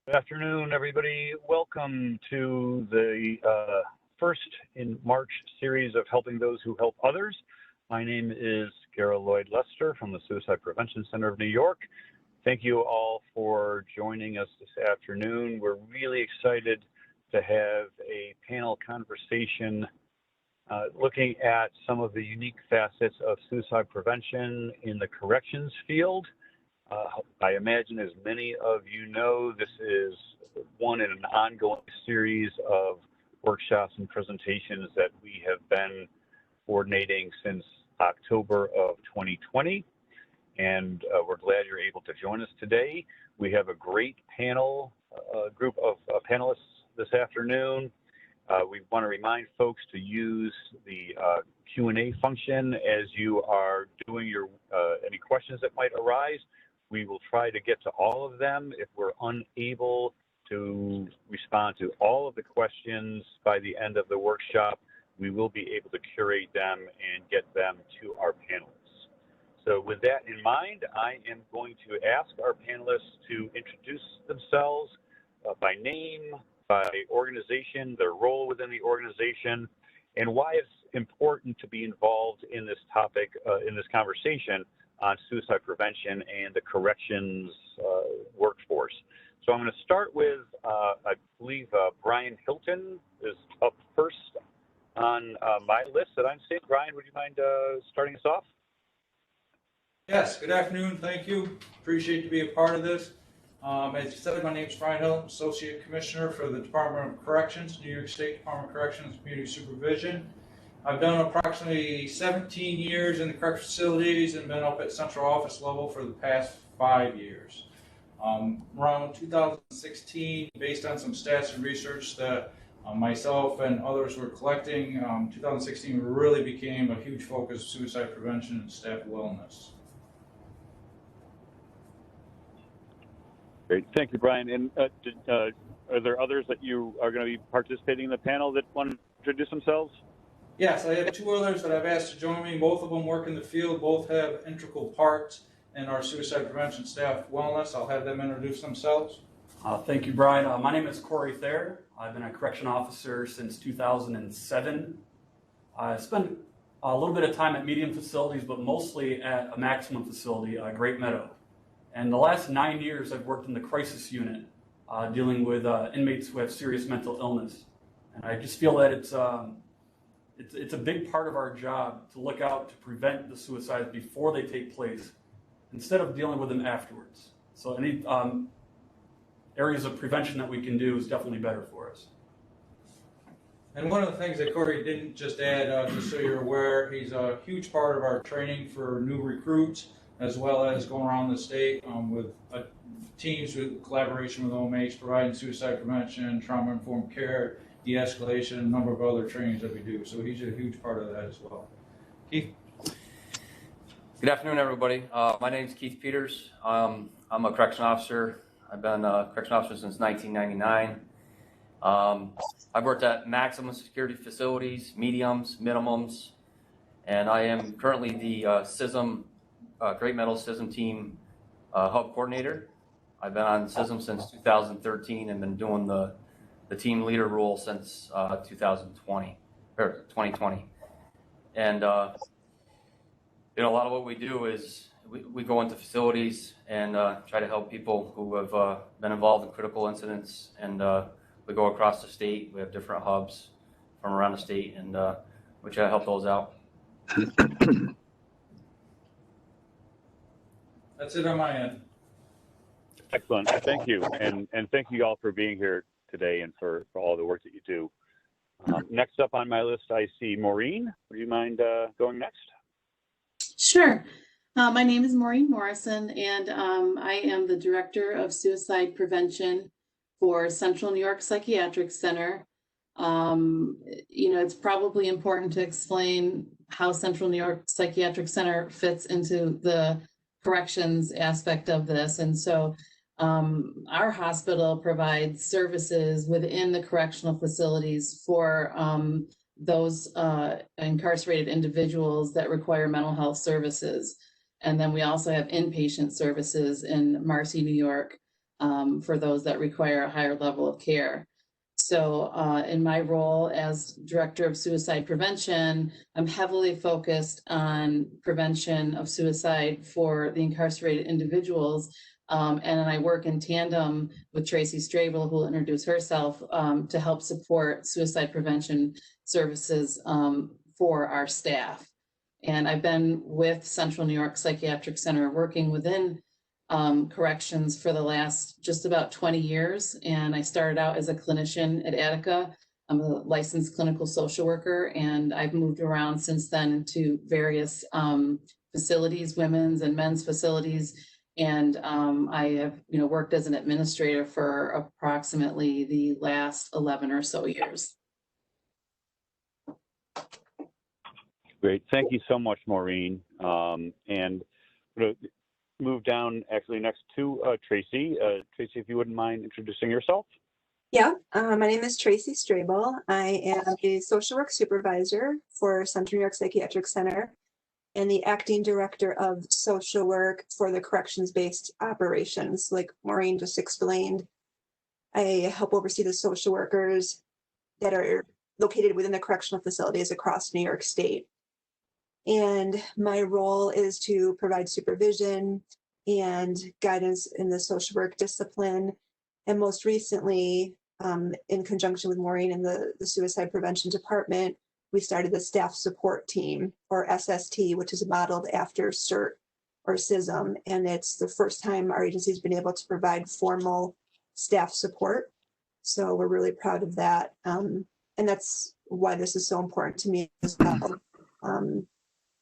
Good afternoon, everybody. Welcome to the first in March series of Helping Those Who Help Others. My name is Garrett Lloyd Lester from the Suicide Prevention Center of New York. Thank you all for joining us this afternoon. We're really excited to have a panel conversation looking at some of the unique facets of suicide prevention in the corrections field. I imagine, as many of you know, this is one in an ongoing series of workshops and presentations that we have been coordinating since October of 2020. And we're glad you're able to join us today. We have a great panel, group of panelists this afternoon. We want to remind folks to use the Q&A function as you are doing your any questions that might arise. We will try to get to all of them. If we're unable to respond to all of the questions by the end of the workshop, we will be able to curate them and get them to our panelists. So with that in mind, I am going to ask our panelists to introduce themselves by name, by organization, their role within the organization, and why it's important to be involved in this topic, in this conversation on suicide prevention and the corrections workforce. So I'm going to start with, I believe Bryan Hilton is up first on my list that I'm seeing. Bryan, would you mind starting us off? Yes, good afternoon, thank you. Appreciate to be a part of this. As you said, my name is Bryan Hilton, Associate Commissioner for the Department of Corrections, New York State Department of Corrections and Community Supervision. I've done approximately 17 years in the correctional facilities and been up at central office level for the past 5 years. Around 2016, based on some stats and research that myself and others were collecting, 2016 really became a huge focus of suicide prevention and staff wellness. Great, thank you, Bryan. And are there others that you are going to be participating in the panel that want to introduce themselves? Yes, I have two others that I've asked to join me. Both of them work in the field. Both have integral parts in our suicide prevention staff wellness. I'll have them introduce themselves. Thank you, Bryan. My name is Cory Thayer. I've been a correction officer since 2007. I spent a little bit of time at medium facilities, but mostly at a maximum facility, Great Meadow. And the last 9 years, I've worked in the crisis unit, dealing with inmates who have serious mental illness. And I just feel that it's a big part of our job to look out to prevent the suicides before they take place, instead of dealing with them afterwards. So any areas of prevention that we can do is definitely better for us. And one of the things that Cory didn't just add, just so you're aware, he's a huge part of our training for new recruits, as well as going around the state with teams with collaboration with OMH, providing suicide prevention, trauma-informed care, de-escalation, and a number of other trainings that we do. So he's a huge part of that as well. Keith? Good afternoon, everybody. My name is Keith Peters. I'm a correction officer. I've been a correction officer since 1999. I've worked at maximum security facilities, mediums, minimums, and I am currently the CISM, Great Meadow CISM team hub coordinator. I've been on CISM since 2013 and been doing the team leader role since 2020 or 2020. And you know, a lot of what we do is we go into facilities and try to help people who have been involved in critical incidents, and we go across the state. We have different hubs from around the state, and we try to help those out. That's it on my end. Excellent, thank you. And thank you all for being here today and for all the work that you do. Next up on my list, I see Maureen. Would you mind going next? Sure. My name is Maureen Morrison, and I am the Director of Suicide Prevention for Central New York Psychiatric Center. You know, it's probably important to explain how Central New York Psychiatric Center fits into the corrections aspect of this. And so our hospital provides services within the correctional facilities for those incarcerated individuals that require mental health services. And then we also have inpatient services in Marcy, New York. for those that require a higher level of care. So in my role as Director of Suicide Prevention, I'm heavily focused on prevention of suicide for the incarcerated individuals. And I work in tandem with Tracy Strabel, who will introduce herself, to help support suicide prevention services for our staff. And I've been with Central New York Psychiatric Center working within corrections for the last just about 20 years. And I started out as a clinician at Attica. I'm a licensed clinical social worker, and I've moved around since then to various facilities, women's and men's facilities. And I have, worked as an administrator for approximately the last 11 or so years. Great. Thank you so much, Maureen. And move down actually next to Tracy. Tracy, if you wouldn't mind introducing yourself. Yeah, my name is Tracy Strabel. I am a social work supervisor for Central New York Psychiatric Center and the acting director of social work for the corrections-based operations. Like Maureen just explained, I help oversee the social workers that are located within the correctional facilities across New York State. And my role is to provide supervision and guidance in the social work discipline. And most recently, in conjunction with Maureen in the suicide prevention department, we started the staff support team, or SST, which is modeled after CERT or CISM. And it's the first time our agency has been able to provide formal staff support. So we're really proud of that. And that's why this is so important to me as well.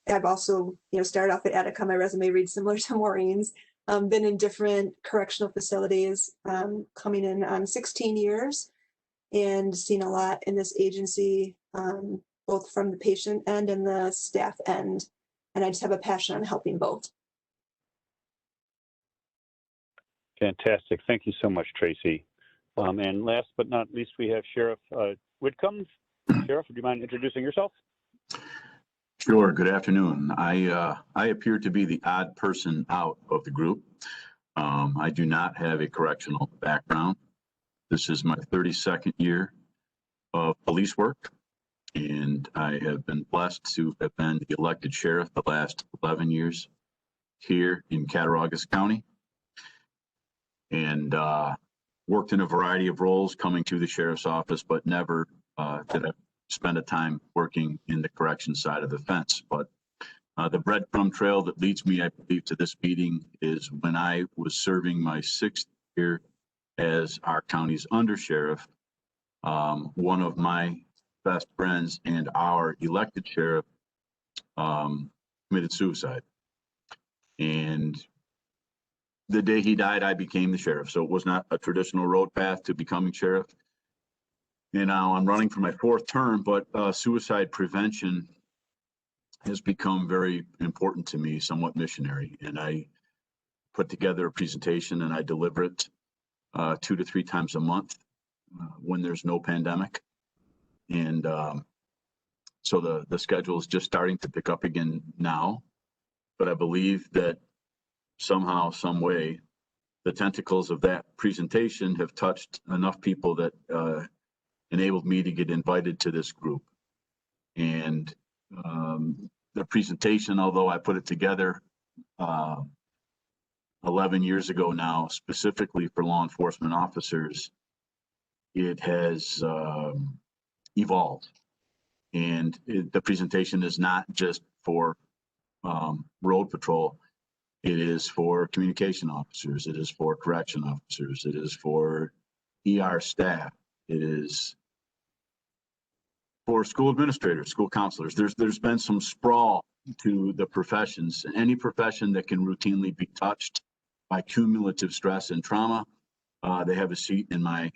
I've also, started off at Attica. My resume reads similar to Maureen's. Been in different correctional facilities, coming in on 16 years, and seen a lot in this agency, both from the patient end and the staff end. And I just have a passion on helping both. Fantastic. Thank you so much, Tracy. And last but not least, we have Sheriff Whitcomb. Sheriff, would you mind introducing yourself? Sure. Good afternoon. I appear to be the odd person out of the group. I do not have a correctional background. This is my 32nd year of police work, and I have been blessed to have been the elected sheriff the last 11 years here in Cattaraugus County, and worked in a variety of roles coming to the sheriff's office, but never did I spend a time working in the correction side of the fence. But the breadcrumb trail that leads me, I believe, to this meeting is when I was serving my 6th year as our county's undersheriff. One of my best friends and our elected sheriff committed suicide. And the day he died, I became the sheriff. So it was not a traditional road path to becoming sheriff. And now I'm running for my 4th term, but suicide prevention has become very important to me, somewhat missionary. And I put together a presentation and I deliver it 2 to 3 times a month when there's no pandemic. And so the schedule is just starting to pick up again now. But I believe that somehow, some way, the tentacles of that presentation have touched enough people that enabled me to get invited to this group. And the presentation, although I put it together 11 years ago now, specifically for law enforcement officers, it has evolved. And the presentation is not just for road patrol. It is for communication officers. It is for correction officers. It is for ER staff. It is for school administrators, school counselors. There's been some sprawl to the professions. Any profession that can routinely be touched by cumulative stress and trauma, they have a seat in my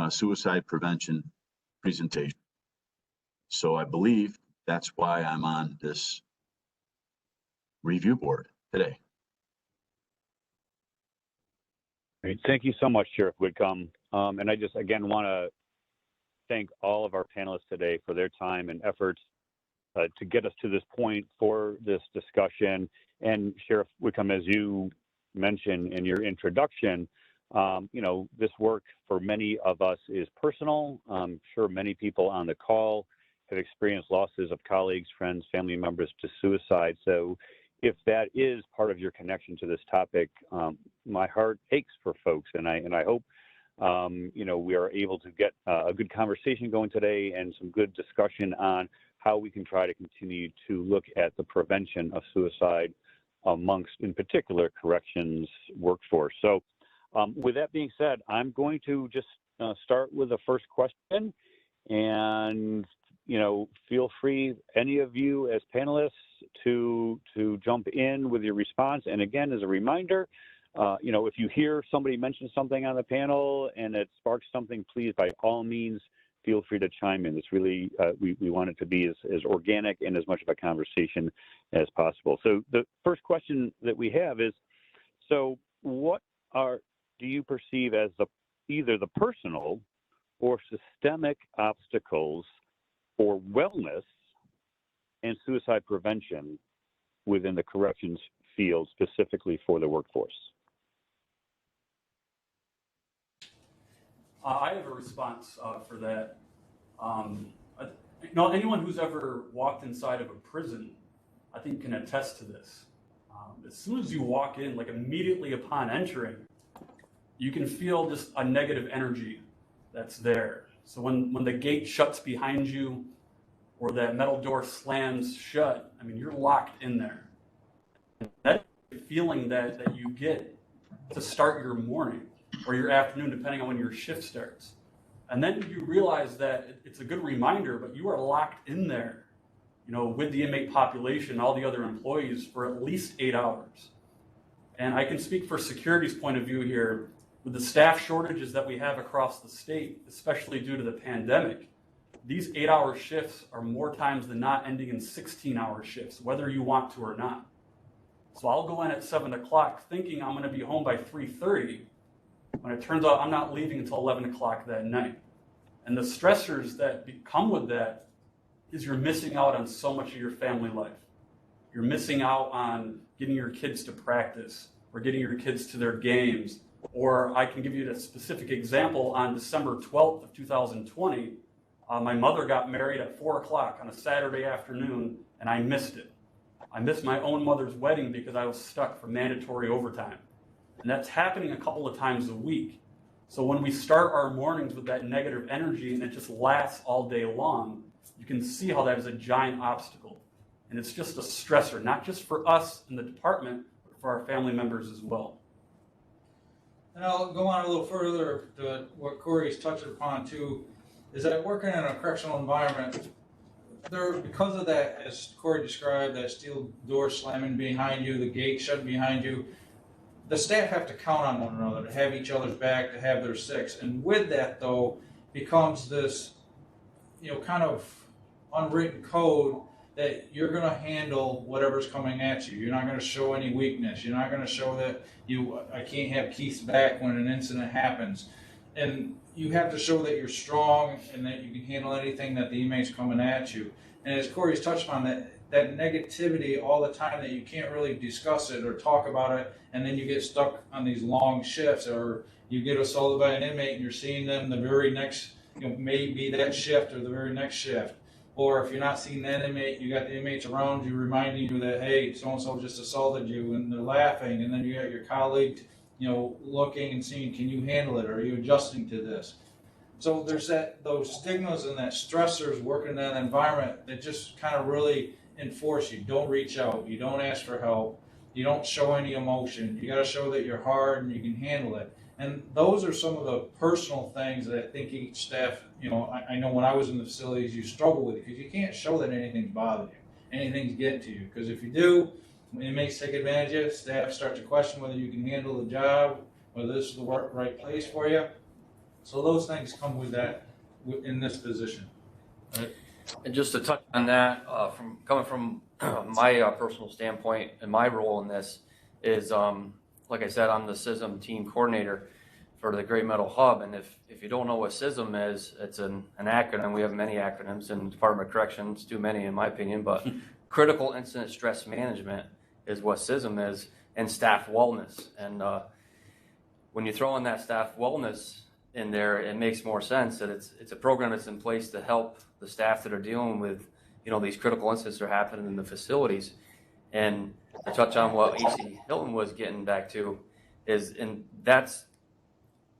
suicide prevention presentation. So I believe that's why I'm on this review board today. Great. Thank you so much, Sheriff Whitcomb. And I just, again, want to thank all of our panelists today for their time and efforts to get us to this point for this discussion. And Sheriff Whitcomb, as you mentioned in your introduction, This work for many of us is personal. I'm sure many people on the call have experienced losses of colleagues, friends, family members to suicide. So if that is part of your connection to this topic, my heart aches for folks, and I hope we are able to get a good conversation going today and some good discussion on how we can try to continue to look at the prevention of suicide amongst, in particular, corrections workforce. So with that being said, I'm going to just start with the first question, and feel free, any of you as panelists, to jump in with your response. And again, as a reminder, if you hear somebody mention something on the panel and it sparks something, please, by all means, feel free to chime in. It's really, we want it to be as organic and as much of a conversation as possible. So the first question that we have is, so what do you perceive as either the personal or systemic obstacles for wellness and suicide prevention within the corrections field, specifically for the workforce? I have a response for that. Anyone who's ever walked inside of a prison, I think, can attest to this. As soon as you walk in, like immediately upon entering, you can feel just a negative energy that's there. So when the gate shuts behind you or that metal door slams shut, I mean, you're locked in there. That feeling that you get to start your morning or your afternoon, depending on when your shift starts. And then you realize that it's a good reminder, but you are locked in there, with the inmate population, all the other employees, for at least 8 hours. And I can speak for security's point of view here. With the staff shortages that we have across the state, especially due to the pandemic, these 8-hour shifts are more times than not ending in 16-hour shifts, whether you want to or not. So I'll go in at 7 o'clock thinking I'm going to be home by 3:30, when it turns out I'm not leaving until 11 o'clock that night. And the stressors that come with that is you're missing out on so much of your family life. You're missing out on getting your kids to practice or getting your kids to their games. Or I can give you a specific example. On December 12th of 2020, my mother got married at 4 o'clock on a Saturday afternoon, and I missed it. I missed my own mother's wedding because I was stuck for mandatory overtime. And that's happening a couple of times a week. So when we start our mornings with that negative energy and it just lasts all day long, you can see how that is a giant obstacle. And it's just a stressor, not just for us in the department, but for our family members as well. And I'll go on a little further to what Cory's touched upon too, is that working in a correctional environment, because of that, as Cory described, that steel door slamming behind you, the gate shut behind you, the staff have to count on one another, to have each other's back, to have their six. And with that, though, becomes this, kind of unwritten code that you're going to handle whatever's coming at you. You're not going to show any weakness. You're not going to show that I can't have Keith's back when an incident happens. And you have to show that you're strong and that you can handle anything that the inmate's coming at you. And as Cory's touched on, that negativity all the time, that you can't really discuss it or talk about it, and then you get stuck on these long shifts, or you get assaulted by an inmate and you're seeing them the very next, maybe that shift or the very next shift. Or if you're not seeing that inmate, you got the inmates around you reminding you that, hey, so-and-so just assaulted you, and they're laughing, and then you got your colleague, looking and seeing, can you handle it? Are you adjusting to this? So there's those stigmas and that stressors working in that environment that just kind of really enforce you. Don't reach out. You don't ask for help. You don't show any emotion. You got to show that you're hard and you can handle it. And those are some of the personal things that I think each staff, I know when I was in the facilities, you struggle with it because you can't show that anything's bothering you, anything's getting to you. Because if you do, inmates take advantage of it, staff start to question whether you can handle the job, whether this is the right place for you. So those things come with that in this position. Right? And just to touch on that, coming from my personal standpoint and my role in this is, like I said, I'm the CISM team coordinator for the Great Metal Hub. And if you don't know what CISM is, it's an acronym. We have many acronyms in the Department of Corrections, too many in my opinion, but Critical Incident Stress Management is what CISM is, and staff wellness. And when you throw in that staff wellness in there, it makes more sense that it's a program that's in place to help the staff that are dealing with, these critical incidents that are happening in the facilities. And to touch on what AC Hilton was getting back to and that's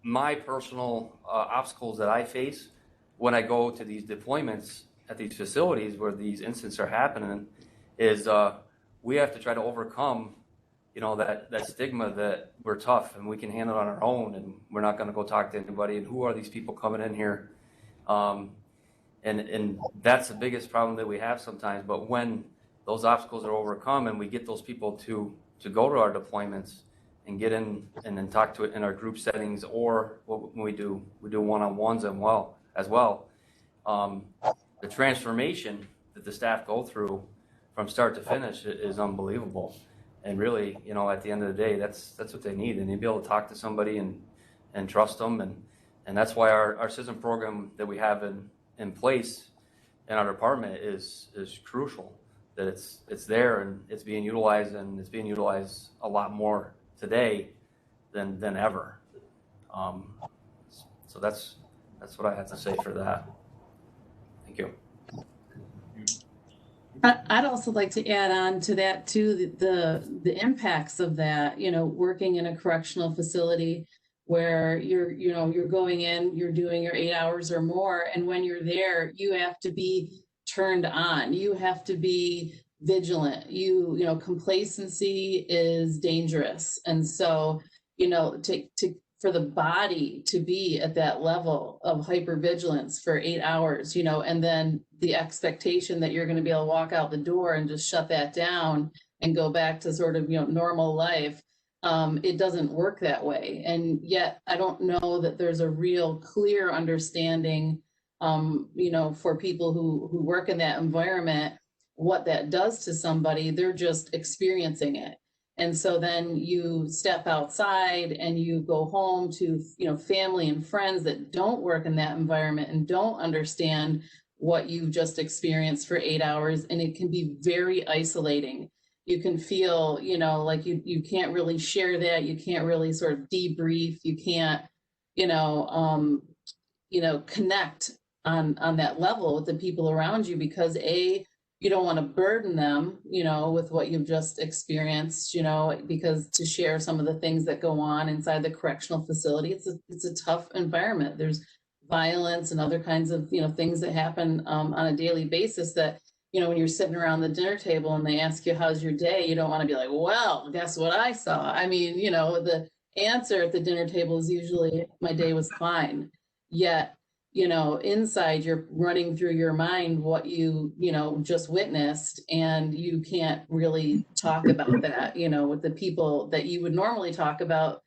my personal obstacles that I face when I go to these deployments at these facilities where these incidents are happening is we have to try to overcome, that stigma that we're tough and we can handle it on our own and we're not going to go talk to anybody. And who are these people coming in here? And that's the biggest problem that we have sometimes. But when those obstacles are overcome and we get those people to go to our deployments and get in and then talk to it in our group settings, or what we do one-on-ones as well. The transformation that the staff go through from start to finish is unbelievable. And really, at the end of the day, that's what they need. They need to be able to talk to somebody and trust them. And that's why our CISM program that we have in place in our department is crucial. That it's there and it's being utilized, and it's being utilized a lot more today than ever. So that's what I have to say for that. Thank you. I'd also like to add on to that too, the impacts of that, working in a correctional facility where you're going in, you're doing your 8 hours or more. And when you're there, you have to be turned on. You have to be vigilant. Complacency is dangerous. And so, for the body to be at that level of hypervigilance for 8 hours, and then the expectation that you're going to be able to walk out the door and just shut that down and go back to sort of, normal life. It doesn't work that way. And yet I don't know that there's a real clear understanding, for people who work in that environment, what that does to somebody. They're just experiencing it. And so then you step outside and you go home to, family and friends that don't work in that environment and don't understand what you've just experienced for 8 hours. And it can be very isolating. You can feel, like you can't really share that. You can't really sort of debrief. You can't, connect on that level with the people around you because you don't want to burden them, with what you've just experienced, because to share some of the things that go on inside the correctional facility, it's a tough environment. There's violence and other kinds of, things that happen on a daily basis that, when you're sitting around the dinner table and they ask you, how's your day? You don't want to be like, well, guess what I saw? I mean, the answer at the dinner table is usually my day was fine. Yet, inside you're running through your mind what you just witnessed, and you can't really talk about that, with the people that you would normally talk about,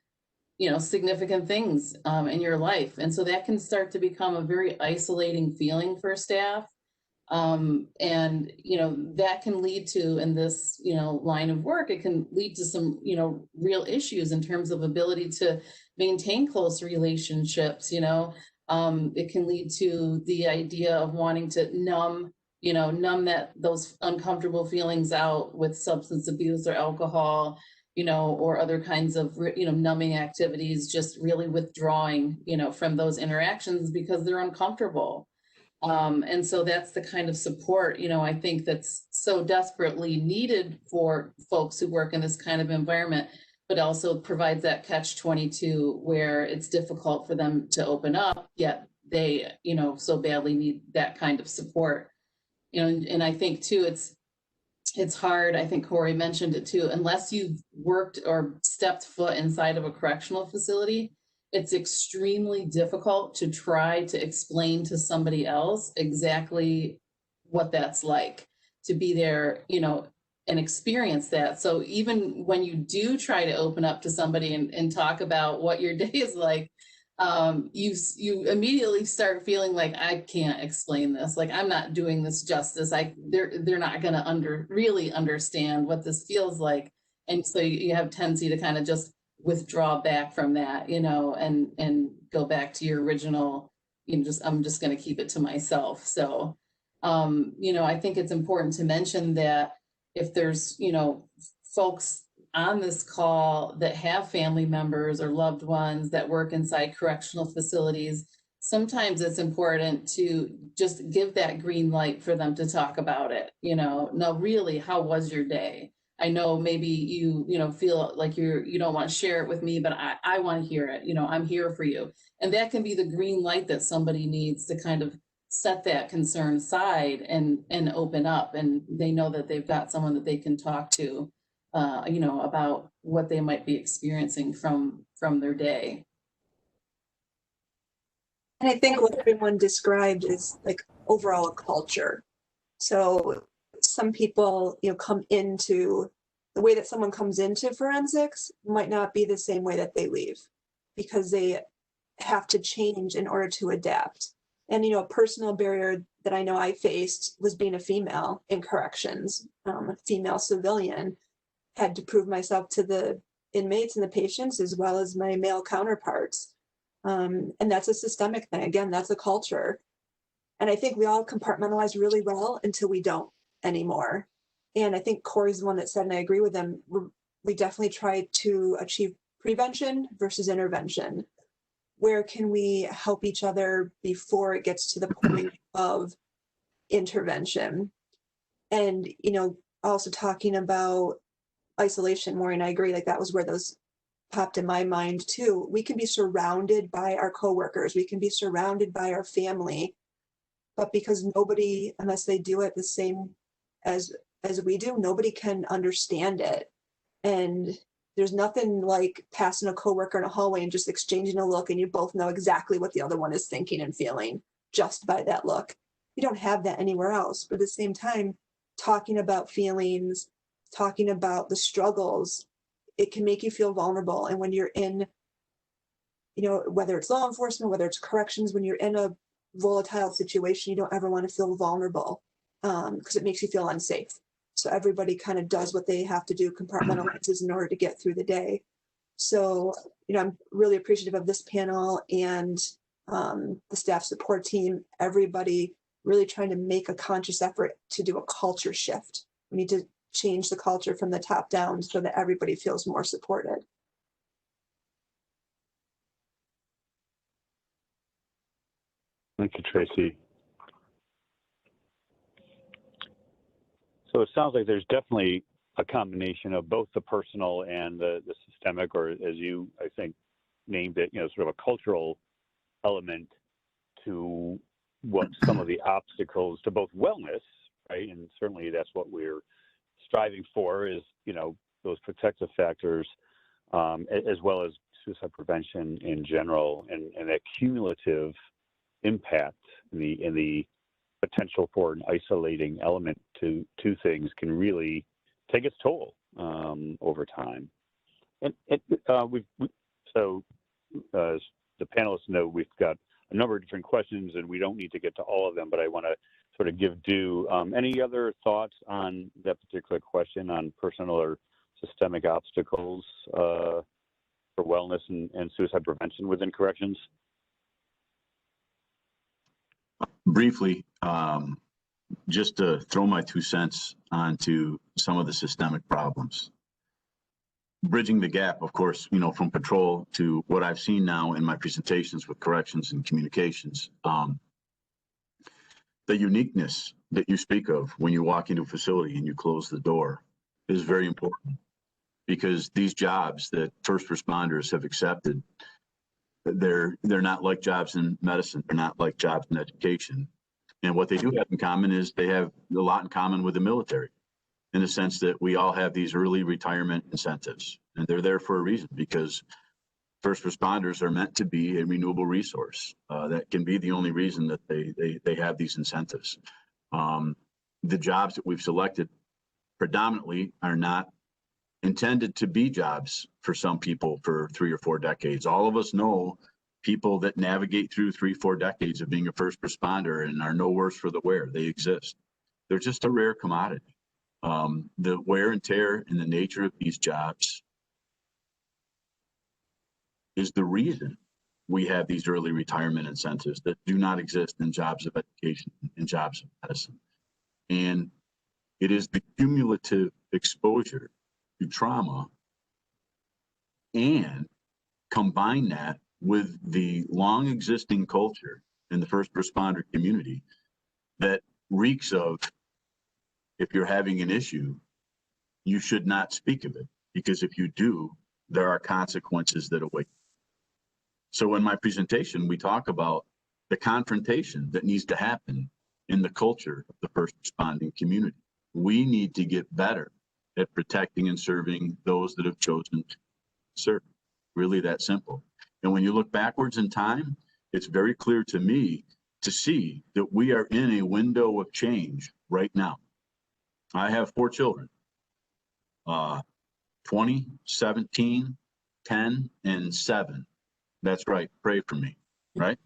significant things in your life. And so that can start to become a very isolating feeling for staff. And, that can lead to, in this, line of work, it can lead to some, real issues in terms of ability to maintain close relationships. It can lead to the idea of wanting to numb those uncomfortable feelings out with substance abuse or alcohol, or other kinds of, numbing activities, just really withdrawing, from those interactions because they're uncomfortable. And so that's the kind of support, I think that's so desperately needed for folks who work in this kind of environment, but also provides that catch-22 where it's difficult for them to open up, yet they, so badly need that kind of support. And I think too, it's hard. I think Cory mentioned it too, unless you've worked or stepped foot inside of a correctional facility, it's extremely difficult to try to explain to somebody else exactly what that's like to be there, and experience that. So even when you do try to open up to somebody and talk about what your day is like, you immediately start feeling like, I can't explain this. Like, I'm not doing this justice. They're not going to really understand what this feels like. And so you have tendency to kind of just withdraw back from that, and go back to your original, I'm just going to keep it to myself. So, I think it's important to mention that if there's, folks on this call that have family members or loved ones that work inside correctional facilities, sometimes it's important to just give that green light for them to talk about it. No, really, how was your day? I know maybe you feel like you don't want to share it with me, but I want to hear it. I'm here for you. And that can be the green light that somebody needs to kind of set that concern aside and open up, and they know that they've got someone that they can talk to, about what they might be experiencing from their day. And I think what everyone described is like overall a culture. So some people, come into the way that someone comes into forensics might not be the same way that they leave, because they have to change in order to adapt. And, a personal barrier that I know I faced was being a female in corrections, a female civilian. Had to prove myself to the inmates and the patients as well as my male counterparts. And that's a systemic thing. Again, that's a culture. And I think we all compartmentalize really well until we don't anymore. And I think Cory's the one that said, and I agree with him, we definitely try to achieve prevention versus intervention. Where can we help each other before it gets to the point of intervention? And, also talking about isolation, Maureen, I agree, like that was where those popped in my mind too. We can be surrounded by our coworkers, we can be surrounded by our family, but because nobody, unless they do it the same as we do, nobody can understand it. And there's nothing like passing a coworker in a hallway and just exchanging a look and you both know exactly what the other one is thinking and feeling just by that look. You don't have that anywhere else. But at the same time, talking about feelings, talking about the struggles, it can make you feel vulnerable. And when you're in, whether it's law enforcement, whether it's corrections, when you're in a volatile situation, you don't ever want to feel vulnerable because it makes you feel unsafe. So everybody kind of does what they have to do, compartmentalizes in order to get through the day. So, I'm really appreciative of this panel and the staff support team, everybody really trying to make a conscious effort to do a culture shift. We need to change the culture from the top down so that everybody feels more supported. Thank you, Tracy. So it sounds like there's definitely a combination of both the personal and the systemic, or as you, I think, named it, sort of a cultural element to what some of the obstacles to both wellness, right? And certainly that's what we're striving for is, those protective factors, as well as suicide prevention in general, and that cumulative impact in the potential for an isolating element to things can really take its toll over time. And so as the panelists know, we've got a number of different questions and we don't need to get to all of them, but I want to sort of give due. Any other thoughts on that particular question on personal or systemic obstacles for wellness and suicide prevention within corrections? Briefly, just to throw my 2 cents onto some of the systemic problems. Bridging the gap, of course, from patrol to what I've seen now in my presentations with corrections and communications. The uniqueness that you speak of when you walk into a facility and you close the door is very important, because these jobs that first responders have accepted, they're not like jobs in medicine, they're not like jobs in education. And what they do have in common is they have a lot in common with the military, in the sense that we all have these early retirement incentives, and they're there for a reason, because first responders are meant to be a renewable resource. That can be the only reason that they have these incentives. The jobs that we've selected predominantly are not intended to be jobs for some people for 3 or 4 decades. All of us know people that navigate through 3-4 decades of being a first responder and are no worse for the wear. They exist. They're just a rare commodity. The wear and tear and the nature of these jobs is the reason we have these early retirement incentives that do not exist in jobs of education and jobs of medicine. And it is the cumulative exposure to trauma and combine that with the long existing culture in the first responder community that reeks of, if you're having an issue, you should not speak of it, because if you do, there are consequences that await. So in my presentation, we talk about the confrontation that needs to happen in the culture of the first responding community. We need to get better at protecting and serving those that have chosen to serve. Really that simple. And when you look backwards in time, it's very clear to me to see that we are in a window of change right now. I have 4 children, 20, 17, 10, and 7. That's right, pray for me, right?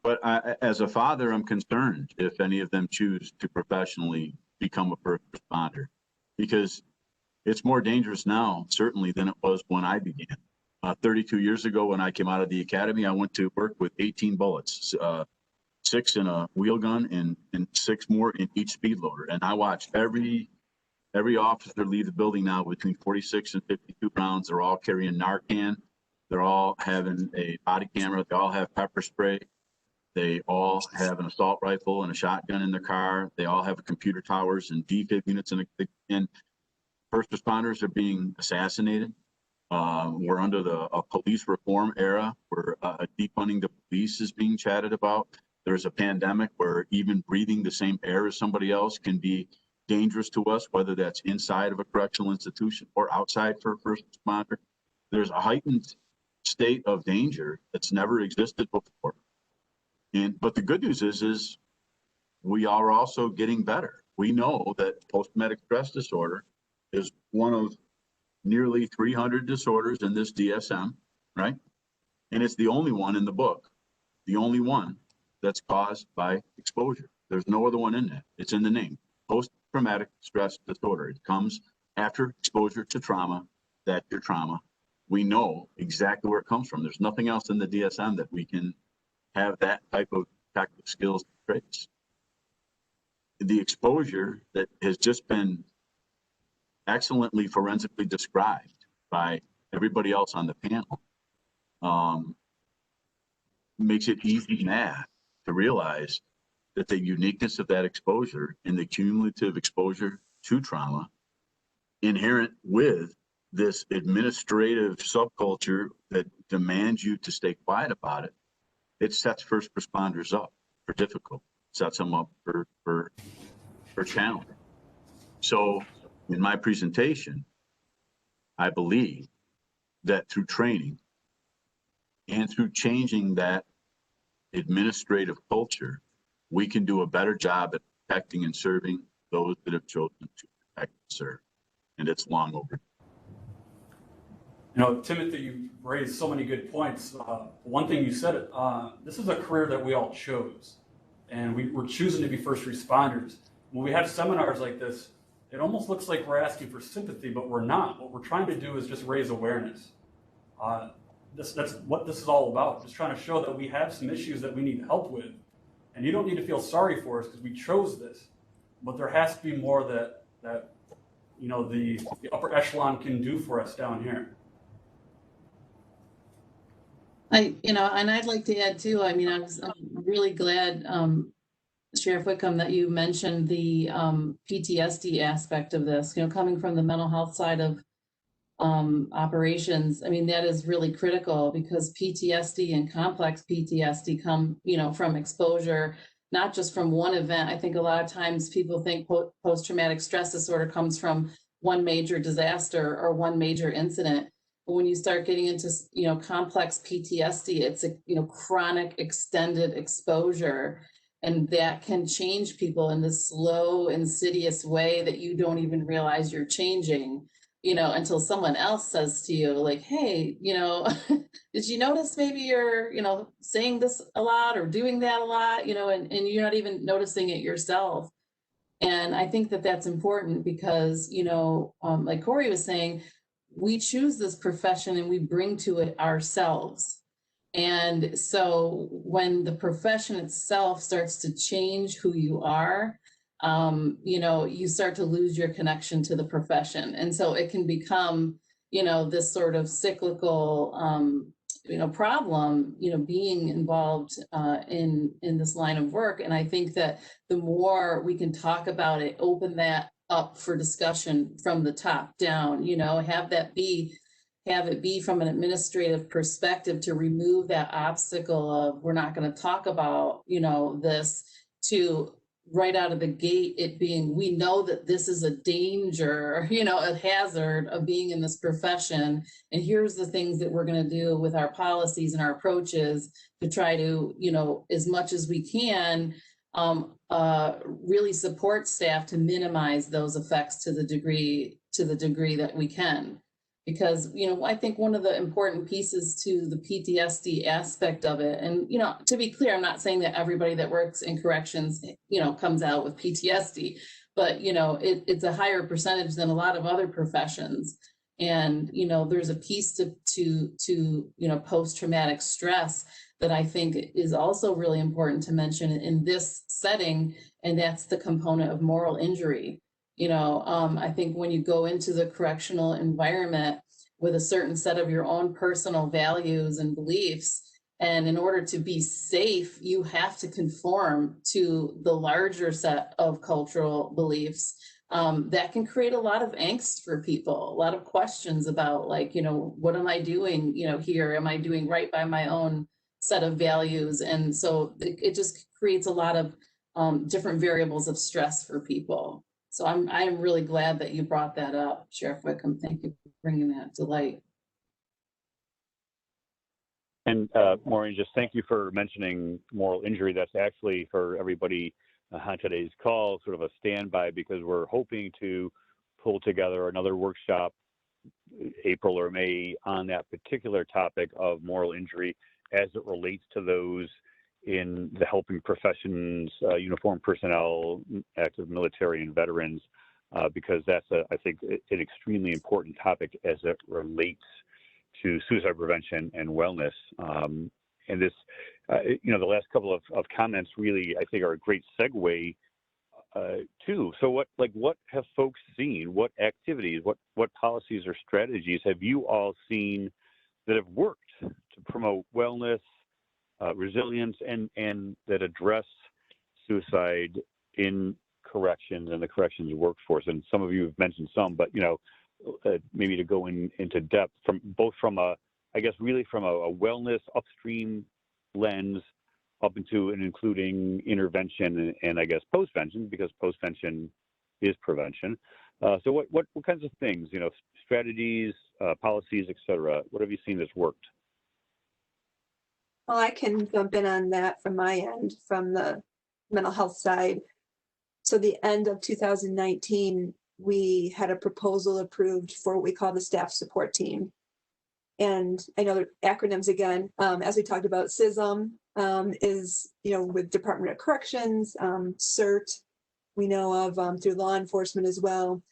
But as a father, I'm concerned if any of them choose to professionally become a first responder, because it's more dangerous now, certainly, than it was when I began. 32 years ago, when I came out of the academy, I went to work with 18 bullets, 6 in a wheel gun and 6 more in each speed loader. And I watched every officer leave the building now between 46 and 52 rounds. They're all carrying Narcan. They're all having a body camera. They all have pepper spray. They all have an assault rifle and a shotgun in their car. They all have computer towers and defib units, and first responders are being assassinated. We're under a police reform era where defunding the police is being chatted about. There's a pandemic where even breathing the same air as somebody else can be dangerous to us, whether that's inside of a correctional institution or outside for a first responder. There's a heightened state of danger that's never existed before. But the good news is we are also getting better. We know that post-traumatic stress disorder is one of nearly 300 disorders in this DSM, right? And it's the only one in the book, the only one that's caused by exposure. There's no other one in that. It's in the name, post-traumatic stress disorder. It comes after exposure to trauma. That's your trauma. We know exactly where it comes from. There's nothing else in the DSM that we can have that type of tactical skills traits. The exposure that has just been excellently forensically described by everybody else on the panel makes it easy math to realize that the uniqueness of that exposure and the cumulative exposure to trauma inherent with this administrative subculture that demands you to stay quiet about it, it sets first responders up for difficult, sets them up for challenge. So in my presentation, I believe that through training and through changing that administrative culture, we can do a better job at protecting and serving those that have chosen to protect and serve. And it's long overdue. You know, Timothy, you raised so many good points. One thing you said, this is a career that we all chose, and we're choosing to be first responders. When we have seminars like this, it almost looks like we're asking for sympathy, but we're not. What we're trying to do is just raise awareness. That's what this is all about, just trying to show that we have some issues that we need help with. And you don't need to feel sorry for us because we chose this, but there has to be more that you know, the upper echelon can do for us down here. And I'd like to add too, I mean, I'm really glad, Sheriff Whitcomb, that you mentioned the PTSD aspect of this, you know, coming from the mental health side of operations. I mean, that is really critical because PTSD and complex PTSD come, you know, from exposure, not just from one event. I think a lot of times people think post-traumatic stress disorder comes from one major disaster or one major incident. But when you start getting into, you know, complex PTSD, it's a, you know, chronic extended exposure, and that can change people in this slow, insidious way that you don't even realize you're changing, you know, until someone else says to you, like, hey, you know, did you notice maybe you're, you know, saying this a lot or doing that a lot, you know, and you're not even noticing it yourself. And I think that that's important because, you know, like Cory was saying, we choose this profession and we bring to it ourselves. And so when the profession itself starts to change who you are, you know, you start to lose your connection to the profession. And so it can become, this sort of cyclical, problem, being involved in this line of work. And I think that the more we can talk about it, open that up for discussion from the top down, have it be from an administrative perspective to remove that obstacle of we're not going to talk about, this, to right out of the gate, it being, we know that this is a danger, a hazard of being in this profession. And here's the things that we're going to do with our policies and our approaches to try to, as much as we can, really support staff to minimize those effects to the degree that we can. Because, I think one of the important pieces to the PTSD aspect of it, and, to be clear, I'm not saying that everybody that works in corrections, comes out with PTSD, but, it's a higher percentage than a lot of other professions. And, there's a piece to post-traumatic stress that I think is also really important to mention in this setting, and that's the component of moral injury. I think when you go into the correctional environment with a certain set of your own personal values and beliefs, and in order to be safe, you have to conform to the larger set of cultural beliefs, that can create a lot of angst for people, a lot of questions about, like, what am I doing, here? Am I doing right by my own set of values? And so it just creates a lot of different variables of stress for people. So I'm really glad that you brought that up, Sheriff Whitcomb. Thank you for bringing that to light. And Maureen, just thank you for mentioning moral injury. That's actually, for everybody on today's call, sort of a standby, because we're hoping to pull together another workshop April or May on that particular topic of moral injury as it relates to those in the helping professions, uniformed personnel, active military, and veterans, because that's, I think, an extremely important topic as it relates to suicide prevention and wellness. And this, the last couple of comments really, I think, are a great segue too. So what have folks seen? What activities, what policies or strategies have you all seen that have worked to promote wellness, resilience, and that address suicide in corrections and the corrections workforce? And some of you have mentioned some, but maybe to go into depth from a wellness upstream lens up into and including intervention and I guess postvention, because postvention is prevention. So what kinds of things, strategies, policies, et cetera, what have you seen that's worked? Well, I can jump in on that from my end, from the mental health side. So the end of 2019, we had a proposal approved for what we call the staff support team. And I know the acronyms again, as we talked about, CISM is, with Department of Corrections, CERT, we know of through law enforcement as well.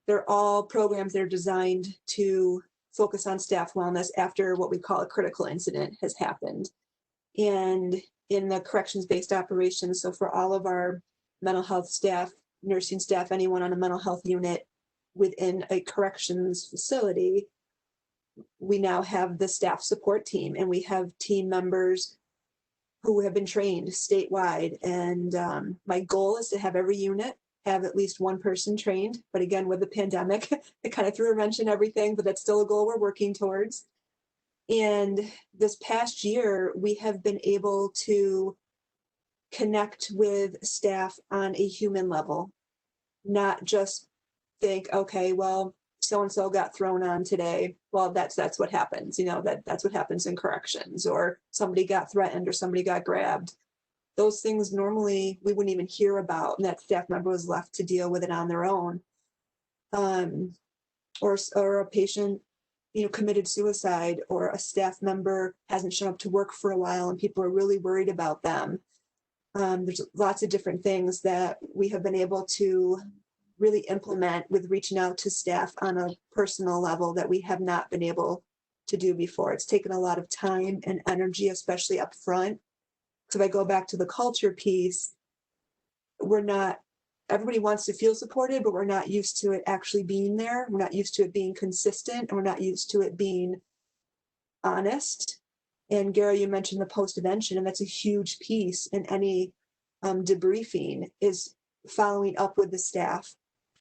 They're all programs that are designed to focus on staff wellness after what we call a critical incident has happened. And in the corrections-based operations, so for all of our mental health staff, nursing staff, anyone on a mental health unit within a corrections facility, we now have the staff support team, and we have team members who have been trained statewide. And my goal is to have every unit have at least one person trained. But again, with the pandemic, it kind of threw a wrench in everything, but that's still a goal we're working towards. And this past year, we have been able to connect with staff on a human level, not just think, okay, well, so-and-so got thrown on today. Well, that's what happens, that's what happens in corrections, or somebody got threatened or somebody got grabbed. Those things normally we wouldn't even hear about, and that staff member was left to deal with it on their own. Or a patient, committed suicide, or a staff member hasn't shown up to work for a while and people are really worried about them. There's lots of different things that we have been able to really implement with reaching out to staff on a personal level that we have not been able to do before. It's taken a lot of time and energy, especially up front. So if I go back to the culture piece, we're not everybody wants to feel supported, but we're not used to it actually being there. We're not used to it being consistent, and we're not used to it being honest. And Gary, you mentioned the post-intervention, and that's a huge piece in any debriefing, is following up with the staff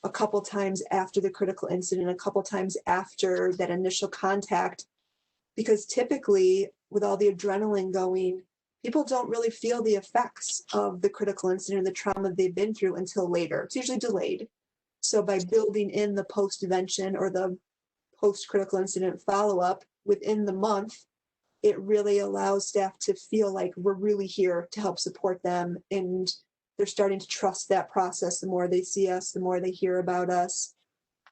a couple times after the critical incident, a couple times after that initial contact, because typically with all the adrenaline going, people don't really feel the effects of the critical incident and the trauma they've been through until later. It's usually delayed. So by building in the post-intervention or the post-critical incident follow-up within the month, it really allows staff to feel like we're really here to help support them, and they're starting to trust that process. The more they see us, the more they hear about us.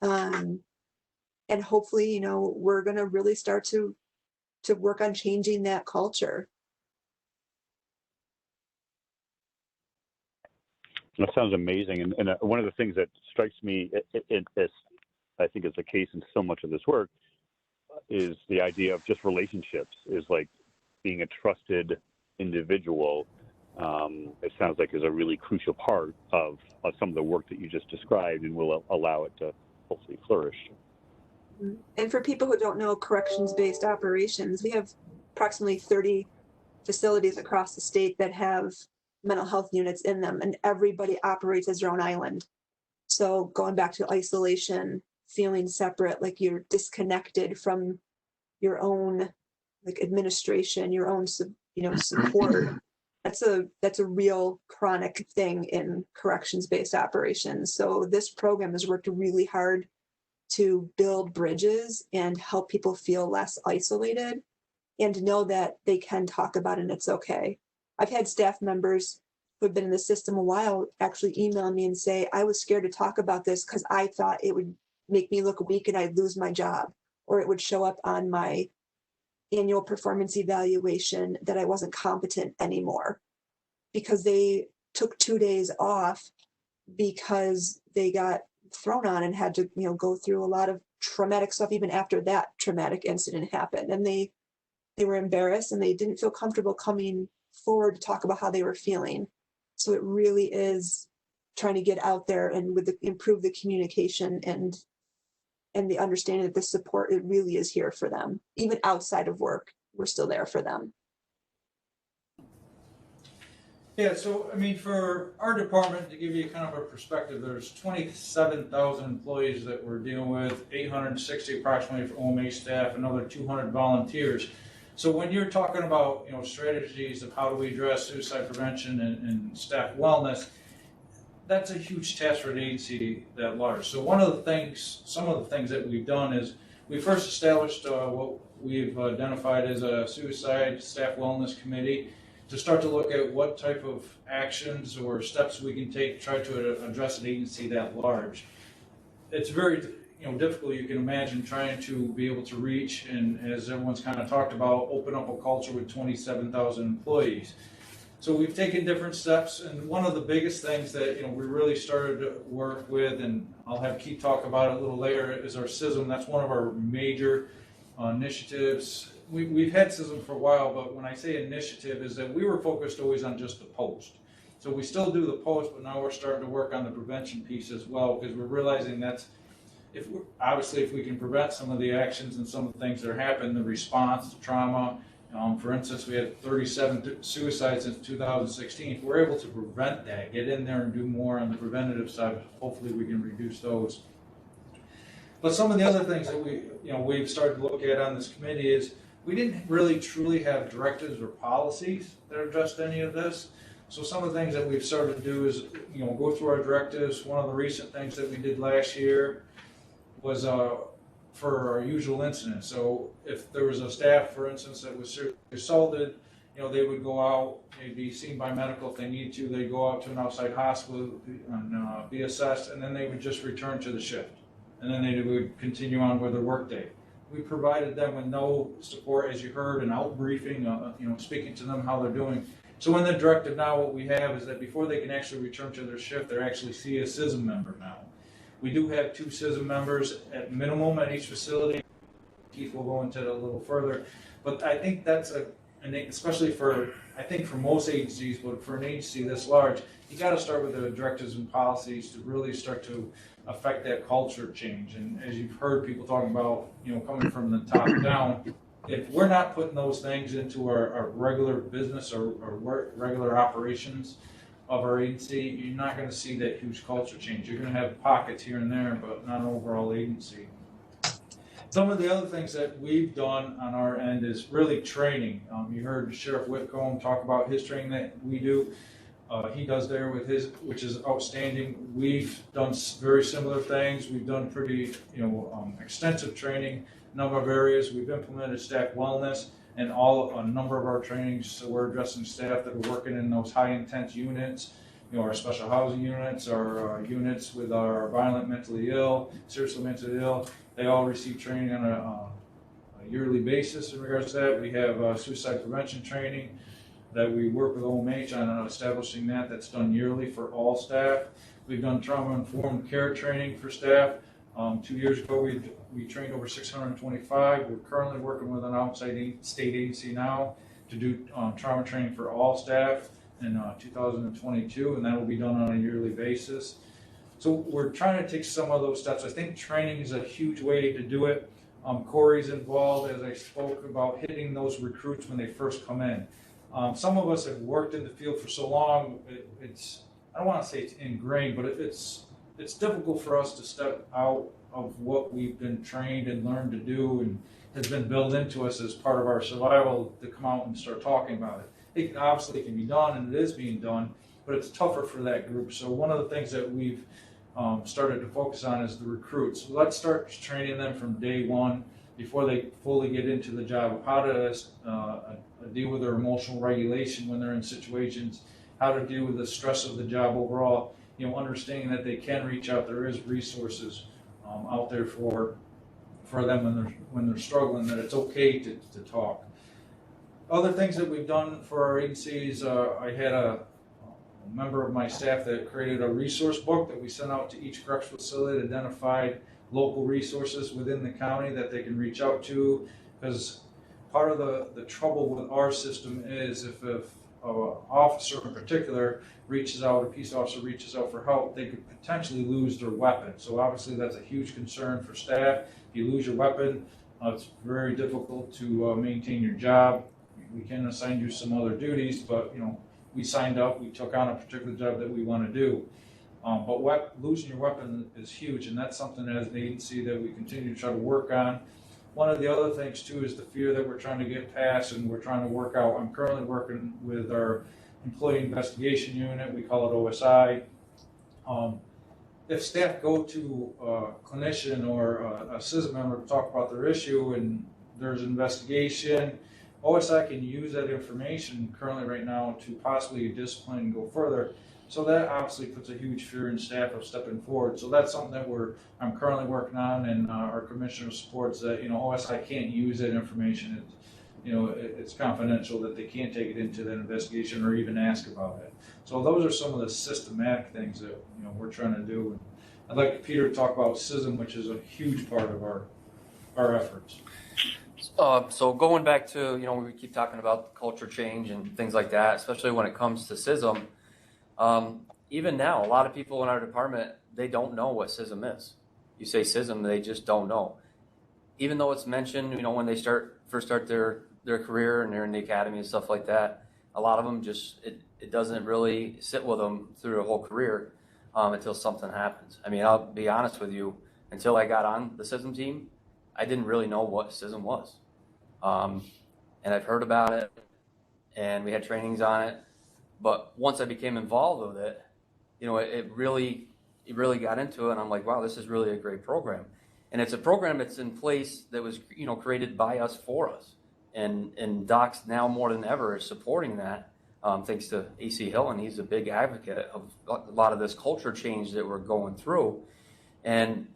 And hopefully, you know, we're going to really start to work on changing that culture. That sounds amazing. And one of the things that strikes me, I think is the case in so much of this work, is the idea of just relationships, is like being a trusted individual. It sounds like is a really crucial part of some of the work that you just described, and will allow it to hopefully flourish. And for people who don't know corrections-based operations, we have approximately 30 facilities across the state that have mental health units in them, and everybody operates as their own island. So going back to isolation, feeling separate, like you're disconnected from your own like administration, your own support. That's a real chronic thing in corrections-based operations. So this program has worked really hard to build bridges and help people feel less isolated and know that they can talk about it and it's okay. I've had staff members who have been in the system a while actually email me and say, I was scared to talk about this because I thought it would make me look weak and I'd lose my job, or it would show up on my annual performance evaluation that I wasn't competent anymore, because they took 2 days off because they got thrown on and had to, you know, go through a lot of traumatic stuff even after that traumatic incident happened. And they were embarrassed and they didn't feel comfortable coming forward to talk about how they were feeling. So it really is trying to get out there and improve the communication and the understanding that the support, it really is here for them. Even outside of work, we're still there for them. Yeah, so I mean, for our department, to give you kind of a perspective, there's 27,000 employees that we're dealing with, 860 approximately for OMA staff, another 200 volunteers. So when you're talking about, you know, strategies of how do we address suicide prevention and staff wellness, that's a huge task for an agency that large. So some of the things that we've done is we first established what we've identified as a suicide staff wellness committee to start to look at what type of actions or steps we can take to try to address an agency that large. It's very difficult, you can imagine, trying to be able to reach, and as everyone's kind of talked about, open up a culture with 27,000 employees. So we've taken different steps, and one of the biggest things that we really started to work with, and I'll have Keith talk about it a little later, is our CISM. That's one of our major initiatives. We've had CISM for a while, but when I say initiative, is that we were focused always on just the post. So we still do the post, but now we're starting to work on the prevention piece as well, because we're realizing that's, if we can prevent some of the actions and some of the things that happen, the response to trauma. For instance, we had 37 suicides since 2016. If we're able to prevent that, get in there and do more on the preventative side, hopefully we can reduce those. But some of the other things that we've started to look at on this committee is we didn't really truly have directives or policies that addressed any of this. So some of the things that we've started to do is go through our directives. One of the recent things that we did last year was for our usual incidents. So if there was a staff, for instance, that was seriously assaulted, they would go out, they'd be seen by medical if they need to, they'd go out to an outside hospital and be assessed, and then they would just return to the shift. And then they would continue on with their workday. We provided them with no support, as you heard, an out briefing, speaking to them how they're doing. So in the directive now, what we have is that before they can actually return to their shift, they're actually see a CISM member now. We do have 2 CISM members at minimum at each facility. Keith will go into it a little further, but I think that's and especially for, I think for most agencies, but for an agency this large, you got to start with the directives and policies to really start to affect that culture change. And as you've heard people talking about, coming from the top down, if we're not putting those things into our regular business or regular operations of our agency, you're not going to see that huge culture change. You're going to have pockets here and there, but not an overall agency. Some of the other things that we've done on our end is really training. You heard Sheriff Whitcomb talk about his training that we do. He does there with his, which is outstanding. We've done very similar things. We've done pretty, extensive training, a number of areas. We've implemented staff wellness and a number of our trainings. So we're addressing staff that are working in those high intense units, our special housing units, our units with our violent mentally ill, seriously mentally ill. They all receive training on a yearly basis in regards to that. We have suicide prevention training that we work with OMH on establishing that's done yearly for all staff. We've done trauma-informed care training for staff. 2 years ago, we trained over 625. We're currently working with an outside state agency now to do trauma training for all staff in 2022, and that will be done on a yearly basis. So we're trying to take some of those steps. I think training is a huge way to do it. Cory's involved, as I spoke about, hitting those recruits when they first come in. Some of us have worked in the field for so long, I don't want to say it's ingrained, but it's difficult for us to step out of what we've been trained and learned to do and has been built into us as part of our survival to come out and start talking about it. It obviously can be done, and it is being done, but it's tougher for that group. So one of the things that we've started to focus on is the recruits. So let's start training them from day one before they fully get into the job of how to deal with their emotional regulation when they're in situations, how to deal with the stress of the job overall, understanding that they can reach out. There is resources out there for them when they're struggling, that it's okay to talk. Other things that we've done for our agencies, I had a member of my staff that created a resource book that we sent out to each correctional facility that identified local resources within the county that they can reach out to, because part of the trouble with our system is if an officer in particular reaches out, a peace officer reaches out for help, they could potentially lose their weapon. So obviously that's a huge concern for staff. If you lose your weapon, it's very difficult to maintain your job. We can assign you some other duties, but we signed up, we took on a particular job that we want to do. But losing your weapon is huge, and that's something as an agency that we continue to try to work on. One of the other things too is the fear that we're trying to get past and we're trying to work out. I'm currently working with our employee investigation unit, we call it OSI. If staff go to a clinician or a CISM member to talk about their issue and there's an investigation, OSI can use that information currently right now to possibly discipline and go further. So that obviously puts a huge fear in staff of stepping forward. So that's something that I'm currently working on, and our commissioner supports that. OSI can't use that information. It's confidential, that they can't take it into that investigation or even ask about it. So those are some of the systematic things that we're trying to do. And I'd like Peter to talk about CISM, which is a huge part of our efforts. So going back to, we keep talking about culture change and things like that, especially when it comes to CISM. Even now, a lot of people in our department, they don't know what CISM is. You say CISM, they just don't know. Even though it's mentioned, when they first start their career and they're in the academy and stuff like that, a lot of them it doesn't really sit with them through their whole career until something happens. I mean, I'll be honest with you, until I got on the CISM team, I didn't really know what CISM was. And I've heard about it, and we had trainings on it. But once I became involved with it, it really got into it, and I'm like, wow, this is really a great program. And it's a program that's in place that was, created by us for us. And Doc's now more than ever is supporting that, thanks to AC Hilton. He's a big advocate of a lot of this culture change that we're going through. And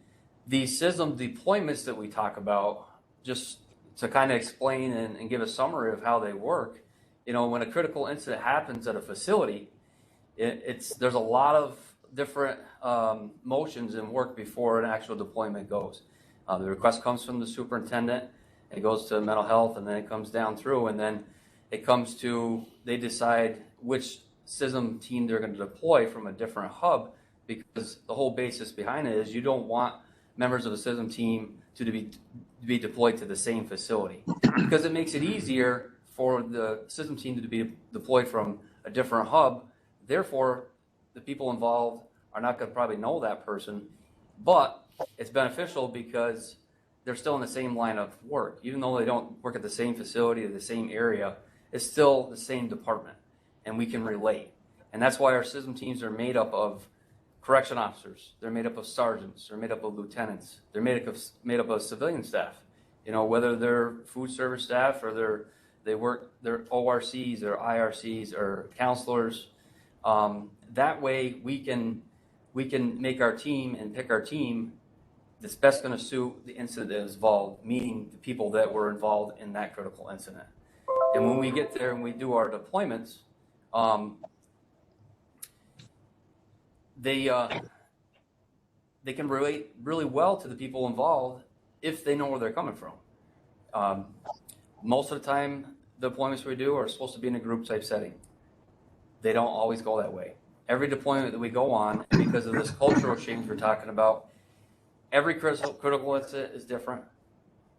these CISM deployments that we talk about, just to kind of explain and give a summary of how they work, when a critical incident happens at a facility, there's a lot of different motions and work before an actual deployment goes. The request comes from the superintendent, it goes to mental health, and then it comes down through, and then it comes to they decide which CISM team they're going to deploy from a different hub, because the whole basis behind it is you don't want members of the CISM team to be deployed to the same facility, because it makes it easier for the CISM team to be deployed from a different hub. Therefore, the people involved are not going to probably know that person, but it's beneficial because they're still in the same line of work. Even though they don't work at the same facility or the same area, it's still the same department, and we can relate. And that's why our CISM teams are made up of correction officers, they're made up of sergeants, they're made up of lieutenants, they're made up of civilian staff. You know, whether they're food service staff or they're ORCs or IRCs or counselors. That way we can make our team and pick our team that's best going to suit the incident that is involved, meaning the people that were involved in that critical incident. And when we get there and we do our deployments, they can relate really well to the people involved if they know where they're coming from. Most of the time, the deployments we do are supposed to be in a group type setting. They don't always go that way. Every deployment that we go on, and because of this cultural change we're talking about, every critical incident is different.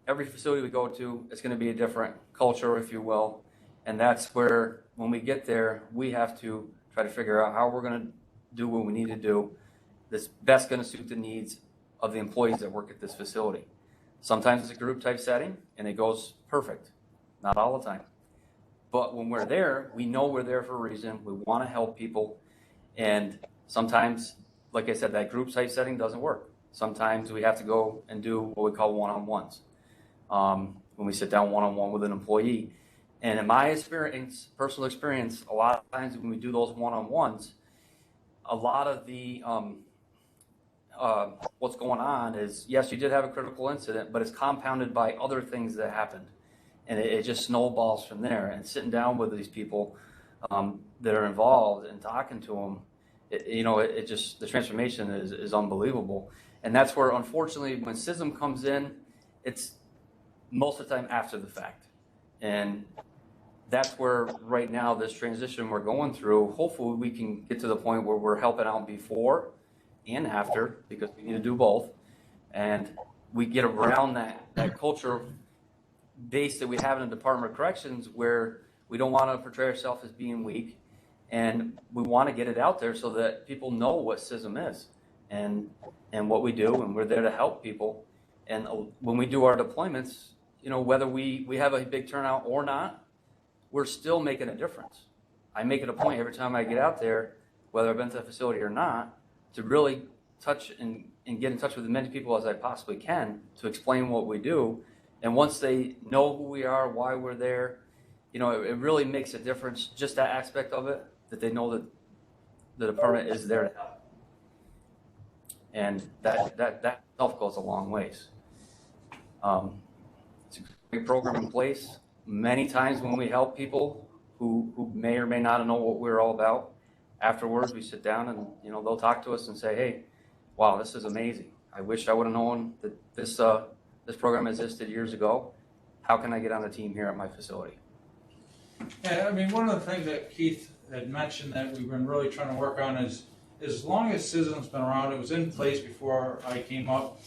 Every facility we go to is going to be a different culture, if you will. And that's where, when we get there, we have to try to figure out how we're going to do what we need to do that's best going to suit the needs of the employees that work at this facility. Sometimes it's a group type setting and it goes perfect. Not all the time. But when we're there, we know we're there for a reason. We want to help people. And sometimes, like I said, that group type setting doesn't work. Sometimes we have to go and do what we call one-on-ones. When we sit down one-on-one with an employee. And in my experience, personal experience, a lot of times when we do those one-on-ones, a lot of the what's going on is, yes, you did have a critical incident, but it's compounded by other things that happened. And it just snowballs from there. And sitting down with these people that are involved and talking to them, it just, the transformation is unbelievable. And that's where, unfortunately, when CISM comes in, it's most of the time after the fact. And that's where right now this transition we're going through, hopefully we can get to the point where we're helping out before and after, because we need to do both. And we get around that culture base that we have in the Department of Corrections, where we don't want to portray ourselves as being weak, and we want to get it out there so that people know what CISM is and what we do, and we're there to help people. And when we do our deployments, whether we have a big turnout or not, we're still making a difference. I make it a point every time I get out there, whether I've been to the facility or not, to really touch and get in touch with as many people as I possibly can to explain what we do. And once they know who we are, why we're there, it really makes a difference, just that aspect of it, that they know that the department is there to help. And that itself goes a long ways. It's a great program in place. Many times when we help people who may or may not know what we're all about, afterwards we sit down and they'll talk to us and say, "Hey, wow, this is amazing. I wish I would have known that this program existed years ago. How can I get on the team here at my facility?" Yeah, I mean, one of the things that Keith had mentioned that we've been really trying to work on is, as long as CISM's been around, it was in place before I came up,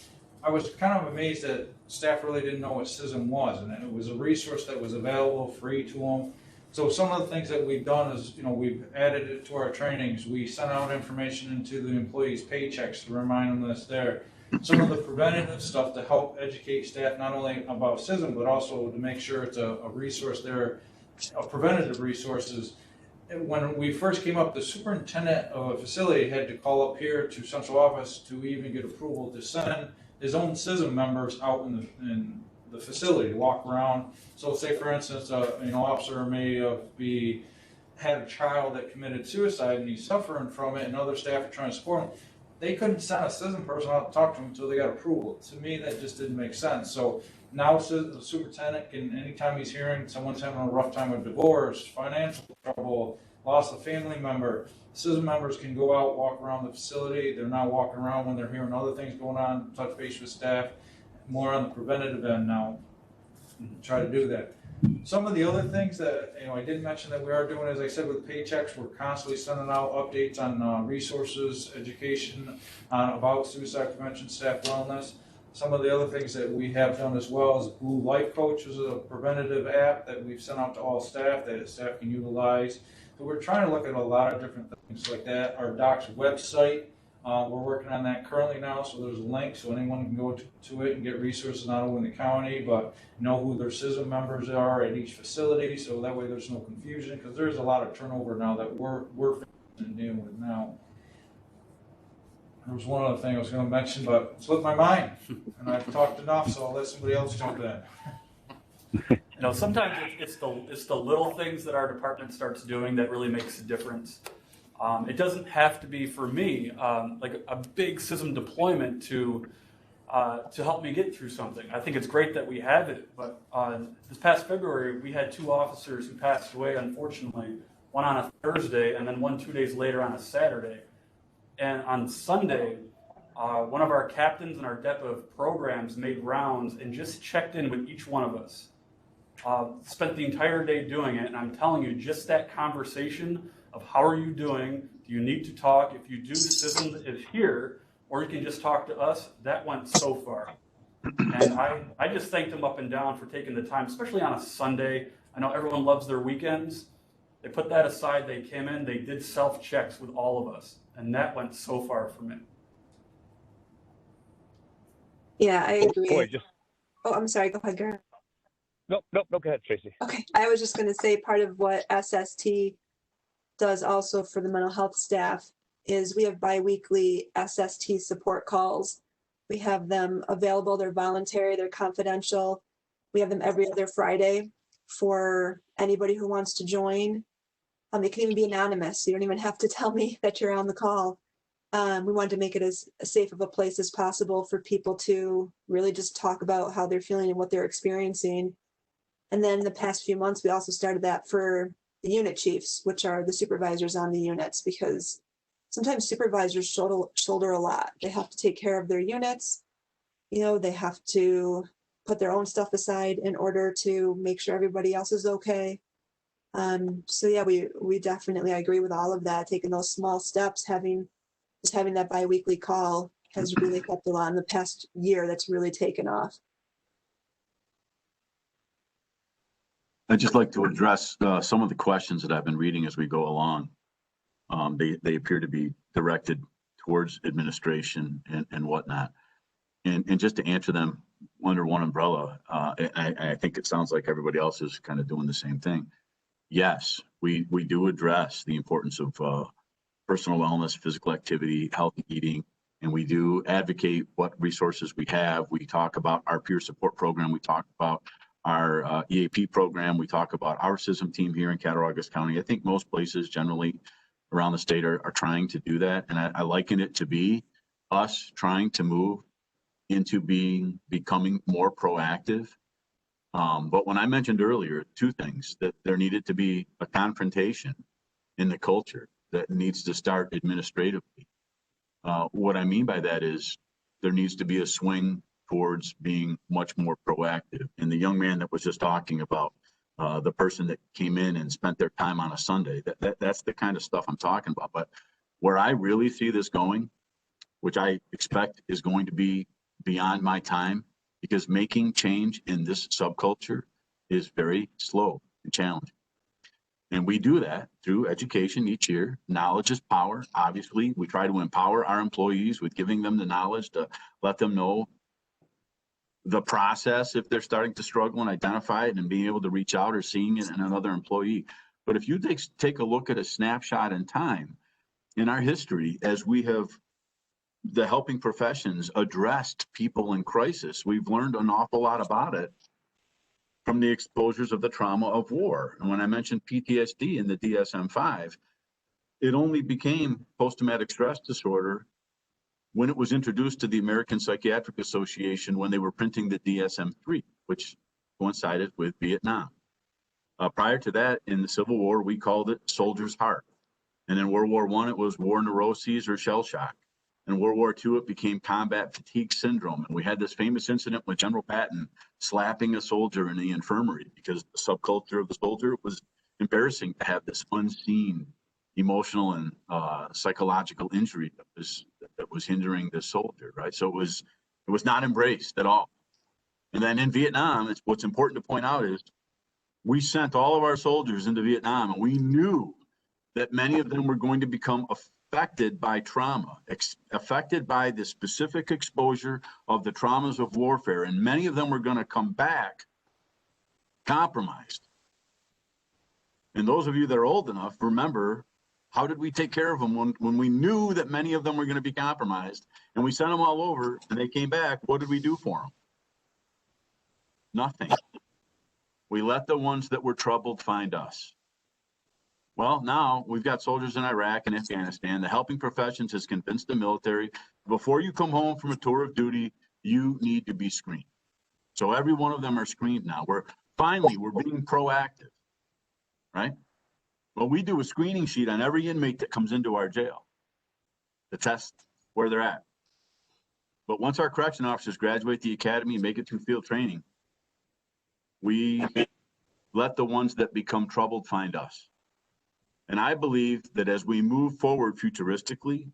I was kind of amazed that staff really didn't know what CISM was, and it was a resource that was available, free to them. So some of the things that we've done is, we've added it to our trainings. We sent out information into the employees' paychecks to remind them that it's there. Some of the preventative stuff to help educate staff not only about CISM, but also to make sure it's a resource there, preventative resources. When we first came up, the superintendent of a facility had to call up here to central office to even get approval to send his own CISM members out in the facility to walk around. So say, for instance, an officer may had a child that committed suicide and he's suffering from it, and other staff are trying to support him. They couldn't send a CISM person out to talk to him until they got approval. To me, that just didn't make sense. So now the superintendent can, anytime he's hearing someone's having a rough time with divorce, financial trouble, loss of family member, CISM members can go out, walk around the facility. They're not walking around when they're hearing other things going on, touch base with staff, more on the preventative end now, try to do that. Some of the other things that, I did mention that we are doing, as I said, with paychecks, we're constantly sending out updates on resources, education about suicide prevention, staff wellness. Some of the other things that we have done as well is Blue Life Coach, is a preventative app that we've sent out to all staff that staff can utilize. So we're trying to look at a lot of different things like that. Our doc's website, we're working on that currently now, so there's a link so anyone can go to it and get resources not only in the county, but know who their CISM members are at each facility, so that way there's no confusion, because there's a lot of turnover now that we're dealing with now. There was one other thing I was going to mention, but it slipped my mind, and I've talked enough, so I'll let somebody else jump in. Sometimes it's the little things that our department starts doing that really makes a difference. It doesn't have to be, for me, like a big CISM deployment to help me get through something. I think it's great that we have it, but this past February, we had 2 officers who passed away, unfortunately, one on a Thursday and then one 2 days later on a Saturday. And on Sunday, one of our captains and our dep of programs made rounds and just checked in with each one of us. Spent the entire day doing it, and I'm telling you, just that conversation of how are you doing, do you need to talk, if you do, CISM is here, or you can just talk to us, that went so far. And I just thanked them up and down for taking the time, especially on a Sunday. I know everyone loves their weekends. They put that aside, they came in, they did self-checks with all of us, and that went so far for me. Yeah, I agree. Boy, Oh, I'm sorry. Go ahead, Garrett. No, go ahead, Tracy. Okay, I was just going to say part of what SST does also for the mental health staff is we have biweekly SST support calls. We have them available. They're voluntary. They're confidential. We have them every other Friday for anybody who wants to join. They can even be anonymous. You don't even have to tell me that you're on the call. We wanted to make it as safe of a place as possible for people to really just talk about how they're feeling and what they're experiencing. And then in the past few months, we also started that for the unit chiefs, which are the supervisors on the units, because sometimes supervisors shoulder a lot. They have to take care of their units. They have to put their own stuff aside in order to make sure everybody else is okay. So yeah, we definitely, I agree with all of that. Taking those small steps, having that biweekly call has really helped a lot in the past year. That's really taken off. I'd just like to address some of the questions that I've been reading as we go along. They appear to be directed towards administration and whatnot. And just to answer them under one umbrella, I think it sounds like everybody else is kind of doing the same thing. Yes, we do address the importance of personal wellness, physical activity, healthy eating, and we do advocate what resources we have. We talk about our peer support program. We talk about our EAP program. We talk about our CISM team here in Cattaraugus County. I think most places generally around the state are trying to do that. And I liken it to be us trying to move into becoming more proactive. But when I mentioned earlier, 2 things, that there needed to be a confrontation in the culture that needs to start administratively. What I mean by that is there needs to be a swing towards being much more proactive. And the young man that was just talking about, the person that came in and spent their time on a Sunday, that's the kind of stuff I'm talking about. But where I really see this going, which I expect is going to be beyond my time, because making change in this subculture is very slow and challenging. And we do that through education each year. Knowledge is power. Obviously, we try to empower our employees with giving them the knowledge to let them know the process if they're starting to struggle and identify it and being able to reach out or seeing it in another employee. But if you take a look at a snapshot in time in our history, as we have the helping professions addressed people in crisis, we've learned an awful lot about it from the exposures of the trauma of war. And when I mentioned PTSD in the DSM-5, it only became post-traumatic stress disorder when it was introduced to the American Psychiatric Association when they were printing the DSM-3, which coincided with Vietnam. Prior to that, in the Civil War, we called it soldier's heart. And in World War I, it was war neuroses or shell shock. In World War II, it became combat fatigue syndrome. And we had this famous incident with General Patton slapping a soldier in the infirmary because the subculture of the soldier was embarrassing to have this unseen emotional and psychological injury that was hindering the soldier, right? So it was not embraced at all. And then in Vietnam, what's important to point out is we sent all of our soldiers into Vietnam, and we knew that many of them were going to become affected by trauma, affected by the specific exposure of the traumas of warfare, and many of them were going to come back compromised. And those of you that are old enough, remember, how did we take care of them when we knew that many of them were going to be compromised, and we sent them all over and they came back? What did we do for them? Nothing. We let the ones that were troubled find us. Well, now we've got soldiers in Iraq and Afghanistan. The helping professions has convinced the military, before you come home from a tour of duty, you need to be screened. So every one of them are screened now. We're being proactive, right? Well, we do a screening sheet on every inmate that comes into our jail to test where they're at. But once our correction officers graduate the academy and make it through field training, we let the ones that become troubled find us. And I believe that as we move forward futuristically,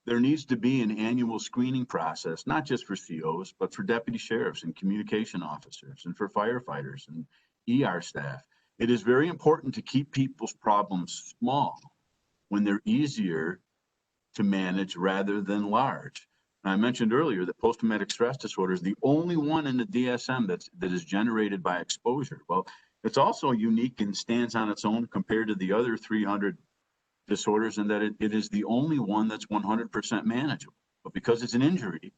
there needs to be an annual screening process, not just for COs, but for deputy sheriffs and communication officers and for firefighters and ER staff. It is very important to keep people's problems small when they're easier to manage rather than large. I mentioned earlier that post-traumatic stress disorder is the only one in the DSM that is generated by exposure. Well, it's also unique and stands on its own compared to the other 300 disorders in that it is the only one that's 100% manageable. But because it's an injury,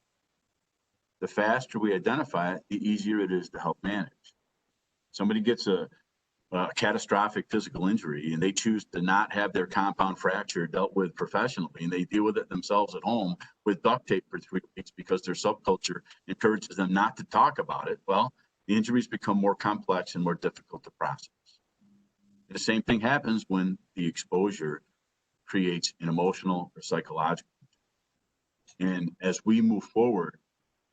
the faster we identify it, the easier it is to help manage. Somebody gets a catastrophic physical injury and they choose to not have their compound fracture dealt with professionally, and they deal with it themselves at home with duct tape for 3 weeks because their subculture encourages them not to talk about it. Well, the injuries become more complex and more difficult to process. The same thing happens when the exposure creates an emotional or psychological. And as we move forward,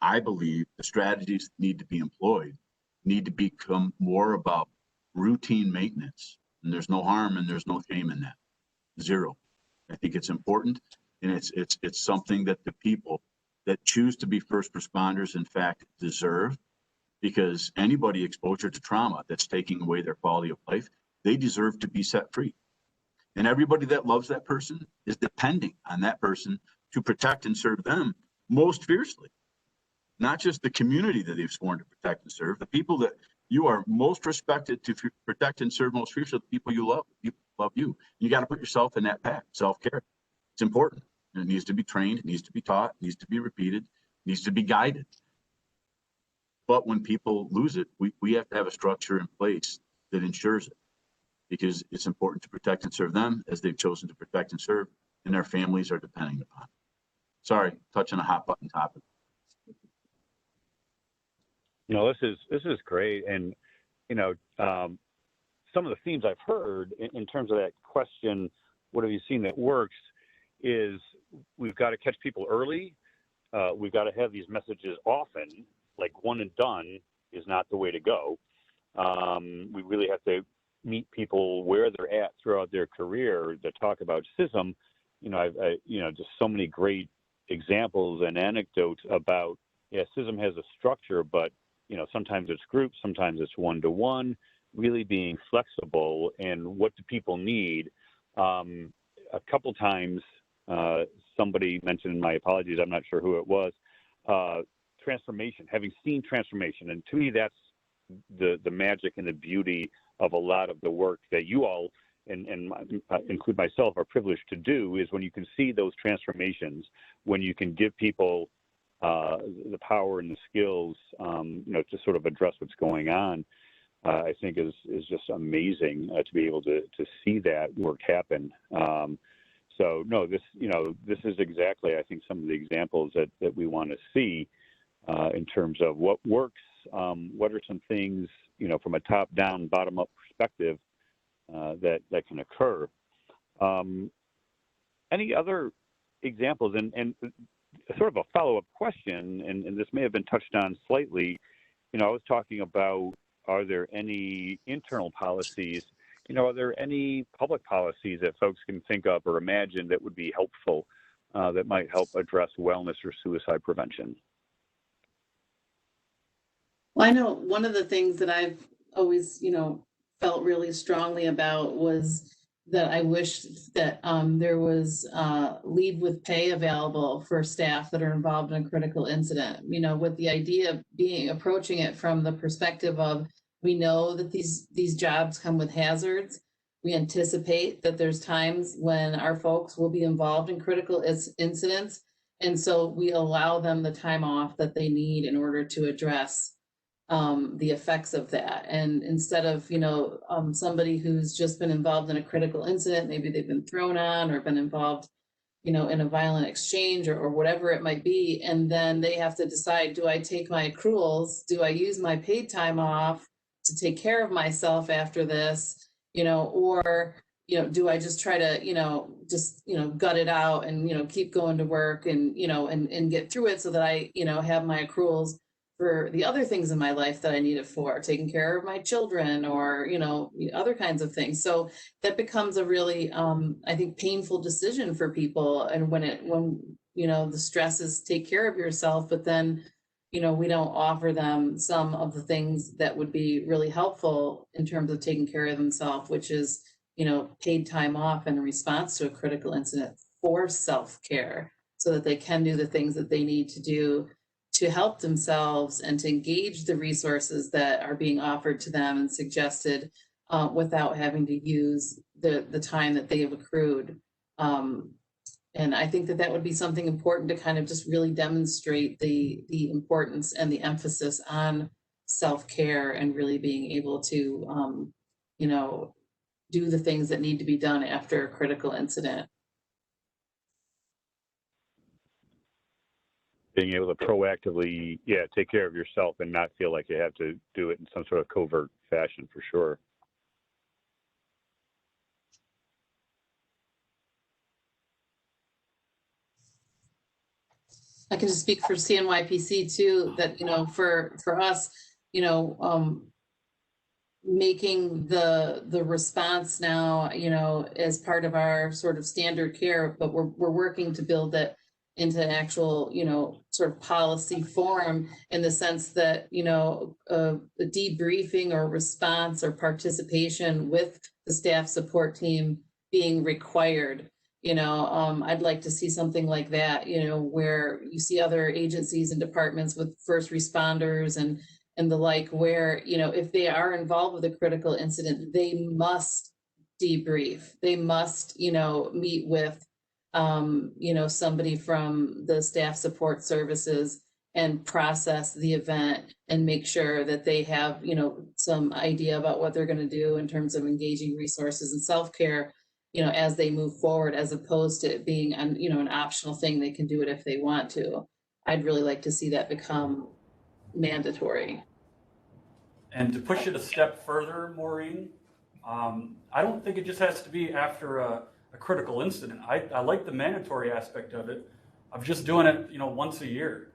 I believe the strategies that need to be employed need to become more about routine maintenance. And there's no harm and there's no shame in that. Zero. I think it's important, and it's something that the people that choose to be first responders, in fact, deserve, because anybody exposure to trauma that's taking away their quality of life, they deserve to be set free. And everybody that loves that person is depending on that person to protect and serve them most fiercely. Not just the community that they've sworn to protect and serve, the people that you are most respected to protect and serve most fiercely, the people you love, people love you. You got to put yourself in that path. Self-care. It's important. And it needs to be trained, it needs to be taught, it needs to be repeated, it needs to be guided. But when people lose it, we have to have a structure in place that ensures it, because it's important to protect and serve them as they've chosen to protect and serve, and their families are depending upon it. Sorry, touching a hot button topic. No, this is great. And, some of the themes I've heard in terms of that question, what have you seen that works, is we've got to catch people early. We've got to have these messages often, like one and done is not the way to go. We really have to meet people where they're at throughout their career. To talk about CISM, just so many great examples and anecdotes about, CISM has a structure, but sometimes it's groups, sometimes it's one-to-one, really being flexible. And what do people need? A couple times, somebody mentioned, my apologies, I'm not sure who it was, transformation, having seen transformation. And to me, that's the magic and the beauty of a lot of the work that you all, and include myself, are privileged to do, is when you can see those transformations, when you can give people the power and the skills, to sort of address what's going on, I think is just amazing to be able to see that work happen. So no, this is exactly, I think, some of the examples that we want to see in terms of what works, what are some things, from a top-down, bottom-up perspective that can occur. Any other examples? And sort of a follow-up question, and this may have been touched on slightly. I was talking about, are there any internal policies, are there any public policies that folks can think of or imagine that would be helpful, that might help address wellness or suicide prevention? Well, I know one of the things that I've always, felt really strongly about was that I wish that there was leave with pay available for staff that are involved in a critical incident. With the idea of approaching it from the perspective of, we know that these jobs come with hazards. We anticipate that there's times when our folks will be involved in critical incidents, and so we allow them the time off that they need in order to address the effects of that. And instead of, somebody who's just been involved in a critical incident, maybe they've been thrown on or been involved, in a violent exchange or whatever it might be. And then they have to decide, do I take my accruals? Do I use my paid time off to take care of myself after this? Or, do I just try to, gut it out and, keep going to work and, and get through it so that I, have my accruals for the other things in my life that I need it for, taking care of my children or, other kinds of things. So that becomes a really, I think, painful decision for people. And when the stress is take care of yourself, but then, we don't offer them some of the things that would be really helpful in terms of taking care of themselves, which is, paid time off in response to a critical incident for self-care so that they can do the things that they need to do to help themselves and to engage the resources that are being offered to them and suggested without having to use the time that they have accrued. And I think that would be something important to kind of just really demonstrate the importance and the emphasis on self-care and really being able to, do the things that need to be done after a critical incident. Being able to proactively, take care of yourself and not feel like you have to do it in some sort of covert fashion, for sure. I can just speak for CNYPC too, that, for us, making the response now, as part of our sort of standard care, but we're working to build that into an actual, sort of policy form in the sense that, a debriefing or response or participation with the staff support team being required. I'd like to see something like that, where you see other agencies and departments with first responders and the like, where, if they are involved with a critical incident, they must debrief. They must, meet with, somebody from the staff support services and process the event and make sure that they have, some idea about what they're going to do in terms of engaging resources and self-care, as they move forward, as opposed to it being an optional thing. They can do it if they want to. I'd really like to see that become mandatory. And to push it a step further, Maureen, I don't think it just has to be after a critical incident. I like the mandatory aspect of it, of just doing it, once a year,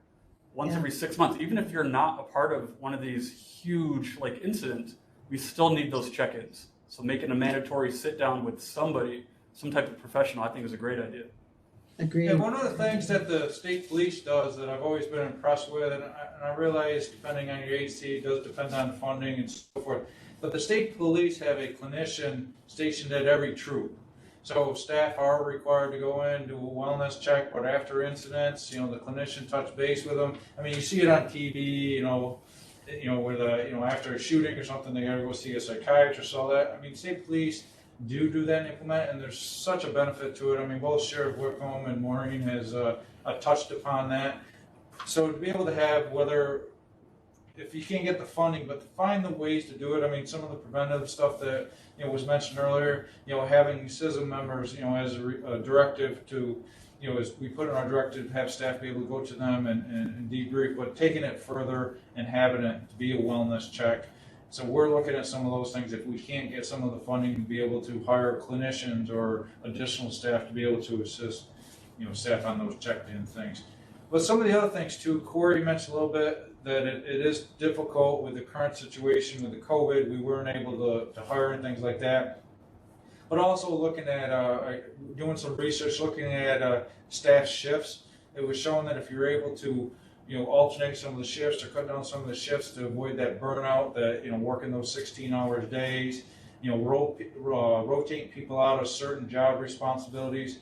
once every 6 months. Even if you're not a part of one of these huge incidents, we still need those check-ins. So making a mandatory sit down with somebody, some type of professional, I think is a great idea. Agreed. Yeah, one of the things that the state police does that I've always been impressed with, and I realize depending on your agency, it does depend on funding and so forth, but the state police have a clinician stationed at every troop. So staff are required to go in, do a wellness check, but after incidents, the clinician touch base with them. I mean, you see it on TV, where after a shooting or something, they gotta go see a psychiatrist, all that. I mean, state police do that and implement, and there's such a benefit to it. I mean, both Sheriff Whitcomb and Maureen has touched upon that. So to be able to have, if you can't get the funding, but to find the ways to do it. I mean, some of the preventative stuff that was mentioned earlier, having CISM members, as a directive to, as we put in our directive, have staff be able to go to them and debrief, but taking it further and having it to be a wellness check. So we're looking at some of those things. If we can't get some of the funding to be able to hire clinicians or additional staff to be able to assist, staff on those checked-in things. But some of the other things too, Cory mentioned a little bit that it is difficult with the current situation with the COVID. We weren't able to hire and things like that. But also looking at, doing some research, looking at staff shifts, it was showing that if you're able to, alternate some of the shifts or cut down some of the shifts to avoid that burnout, that, working those 16-hour days, rotate people out of certain job responsibilities.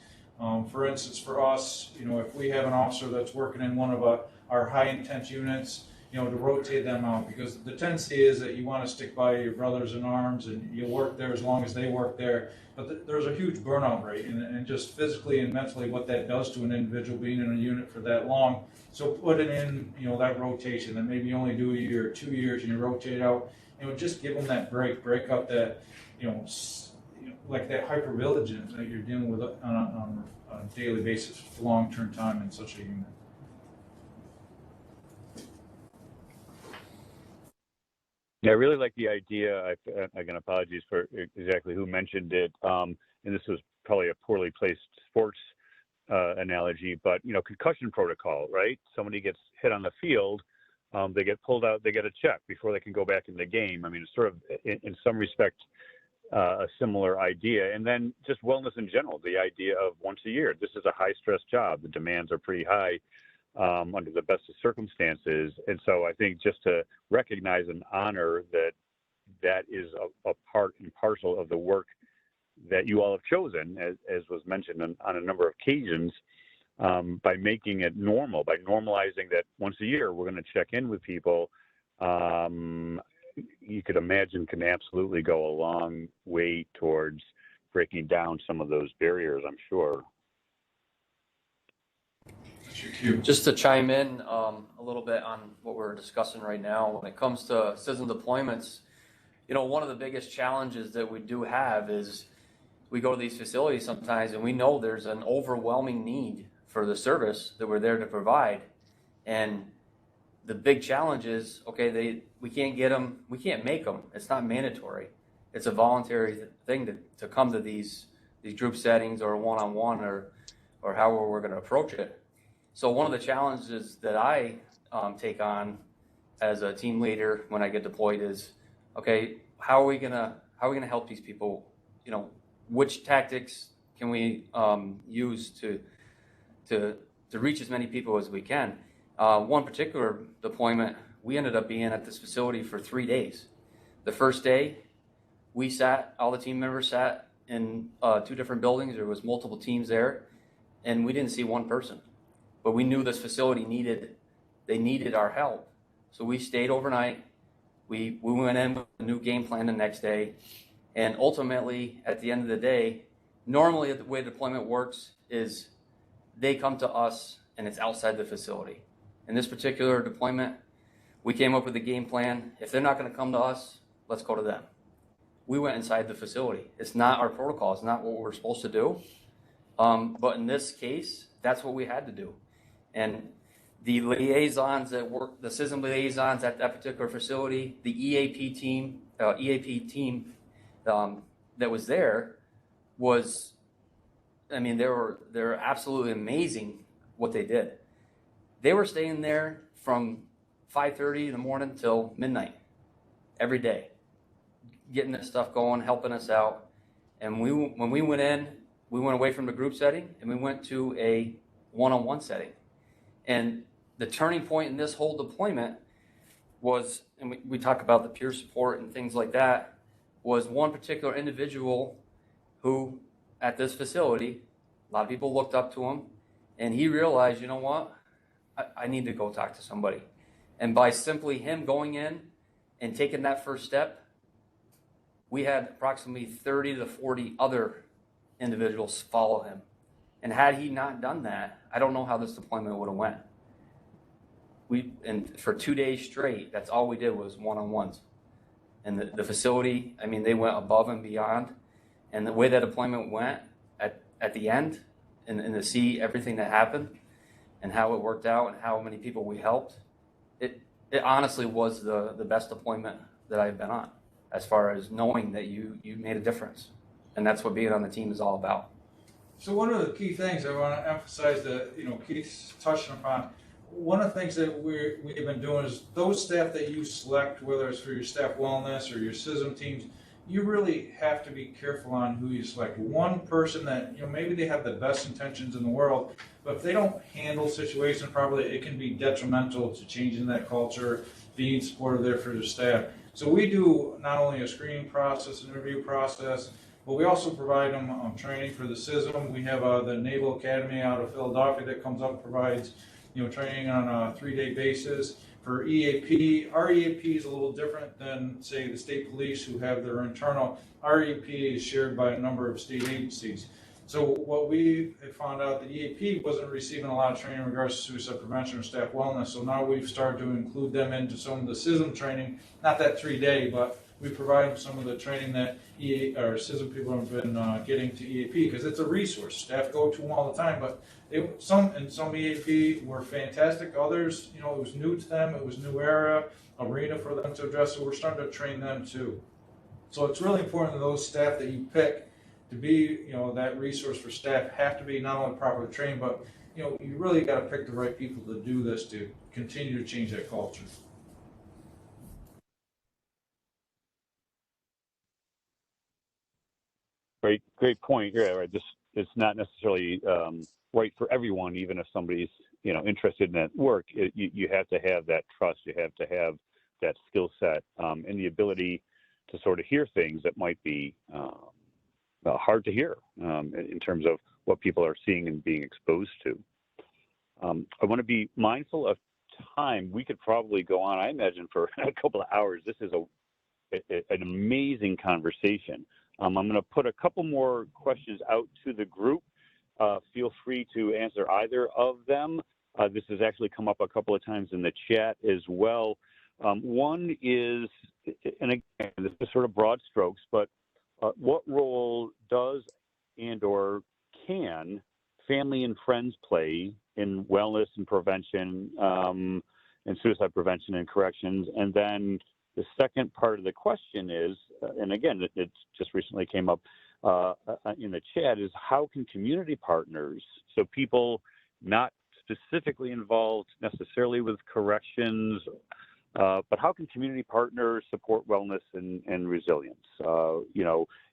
For instance, for us, if we have an officer that's working in one of our high-intense units, to rotate them out, because the tendency is that you want to stick by your brothers in arms and you work there as long as they work there. But there's a huge burnout rate, and just physically and mentally what that does to an individual being in a unit for that long. So putting in, that rotation, and maybe you only do a year or 2 years and you rotate out, just give them that break up that, like that hypervigilance that you're dealing with on a daily basis for long-term time in such a unit. Yeah, I really like the idea. Again, apologies for exactly who mentioned it. And this was probably a poorly placed sports analogy, but concussion protocol, right? Somebody gets hit on the field, they get pulled out, they get a check before they can go back in the game. I mean, it's sort of in some respect a similar idea. And then just wellness in general, the idea of once a year. This is a high stress job. The demands are pretty high. Under the best of circumstances. And so I think just to recognize and honor that is a part and parcel of the work that you all have chosen, as was mentioned on a number of occasions, by making it normal, by normalizing that once a year we're going to check in with people, you could imagine can absolutely go a long way towards breaking down some of those barriers, I'm sure. Just to chime in a little bit on what we're discussing right now, when it comes to CISM deployments, one of the biggest challenges that we do have is we go to these facilities sometimes and we know there's an overwhelming need for the service that we're there to provide. And the big challenge is, okay, we can't get them, we can't make them. It's not mandatory. It's a voluntary thing to come to these group settings or one-on-one or however we're going to approach it. So one of the challenges that I take on as a team leader when I get deployed is, okay, how are we gonna help these people? Which tactics can we use to reach as many people as we can? One particular deployment, we ended up being at this facility for 3 days. The first day, all the team members sat in 2 different buildings. There was multiple teams there, and we didn't see one person. But we knew this facility needed our help. So we stayed overnight. We went in with a new game plan the next day. And ultimately, at the end of the day, normally the way deployment works is they come to us and it's outside the facility. In this particular deployment, we came up with a game plan. If they're not going to come to us, let's go to them. We went inside the facility. It's not our protocol. It's not what we're supposed to do. But in this case, that's what we had to do. And the liaisons that work, the CISM liaisons at that particular facility, the EAP team that was there was, they're absolutely amazing what they did. They were staying there from 5:30 in the morning till midnight every day, getting this stuff going, helping us out. And when we went in, we went away from the group setting and we went to a one-on-one setting. And the turning point in this whole deployment was, and we talk about the peer support and things like that, was one particular individual who, at this facility, a lot of people looked up to him, and he realized, you know what, I need to go talk to somebody. And by simply him going in and taking that first step, we had approximately 30 to 40 other individuals follow him. And had he not done that, I don't know how this deployment would have went. And for 2 days straight, that's all we did was one-on-ones. And the facility, they went above and beyond. And the way that deployment went at the end, and to see everything that happened and how it worked out and how many people we helped, it honestly was the best deployment that I've been on, as far as knowing that you made a difference. And that's what being on the team is all about. So one of the key things I want to emphasize that, Keith's touching upon, one of the things that we've been doing is those staff that you select, whether it's for your staff wellness or your CISM teams, you really have to be careful on who you select. One person that, maybe they have the best intentions in the world, but if they don't handle situations properly, it can be detrimental to changing that culture, being supportive there for the staff. So we do not only a screening process, an interview process, but we also provide them training for the CISM. We have the Naval Academy out of Philadelphia that comes up and provides training on a 3-day basis. For EAP, our EAP is a little different than, say, the state police who have their internal. Our EAP is shared by a number of state agencies. So what we have found out, the EAP wasn't receiving a lot of training in regards to suicide prevention or staff wellness. So now we've started to include them into some of the CISM training, not that 3-day, but we provide them some of the training that CISM people have been getting to EAP, because it's a resource. Staff go to them all the time, but some EAP were fantastic. Others, it was new to them. It was new arena for them to address. So we're starting to train them too. So it's really important that those staff that you pick to be, that resource for staff have to be not only properly trained, but you really got to pick the right people to do this to continue to change that culture. Great point. Yeah, right. It's not necessarily right for everyone, even if somebody's interested in that work. You have to have that trust. You have to have that skill set and the ability to sort of hear things that might be hard to hear in terms of what people are seeing and being exposed to. I want to be mindful of time. We could probably go on, I imagine, for a couple of hours. This is an amazing conversation. I'm going to put a couple more questions out to the group. Feel free to answer either of them. This has actually come up a couple of times in the chat as well. One is, and again, this is sort of broad strokes, but what role does and/or can family and friends play in wellness and prevention and suicide prevention and corrections? And then the second part of the question is, and again, it just recently came up in the chat, is how can community partners, so people not specifically involved necessarily with corrections, but how can community partners support wellness and resilience?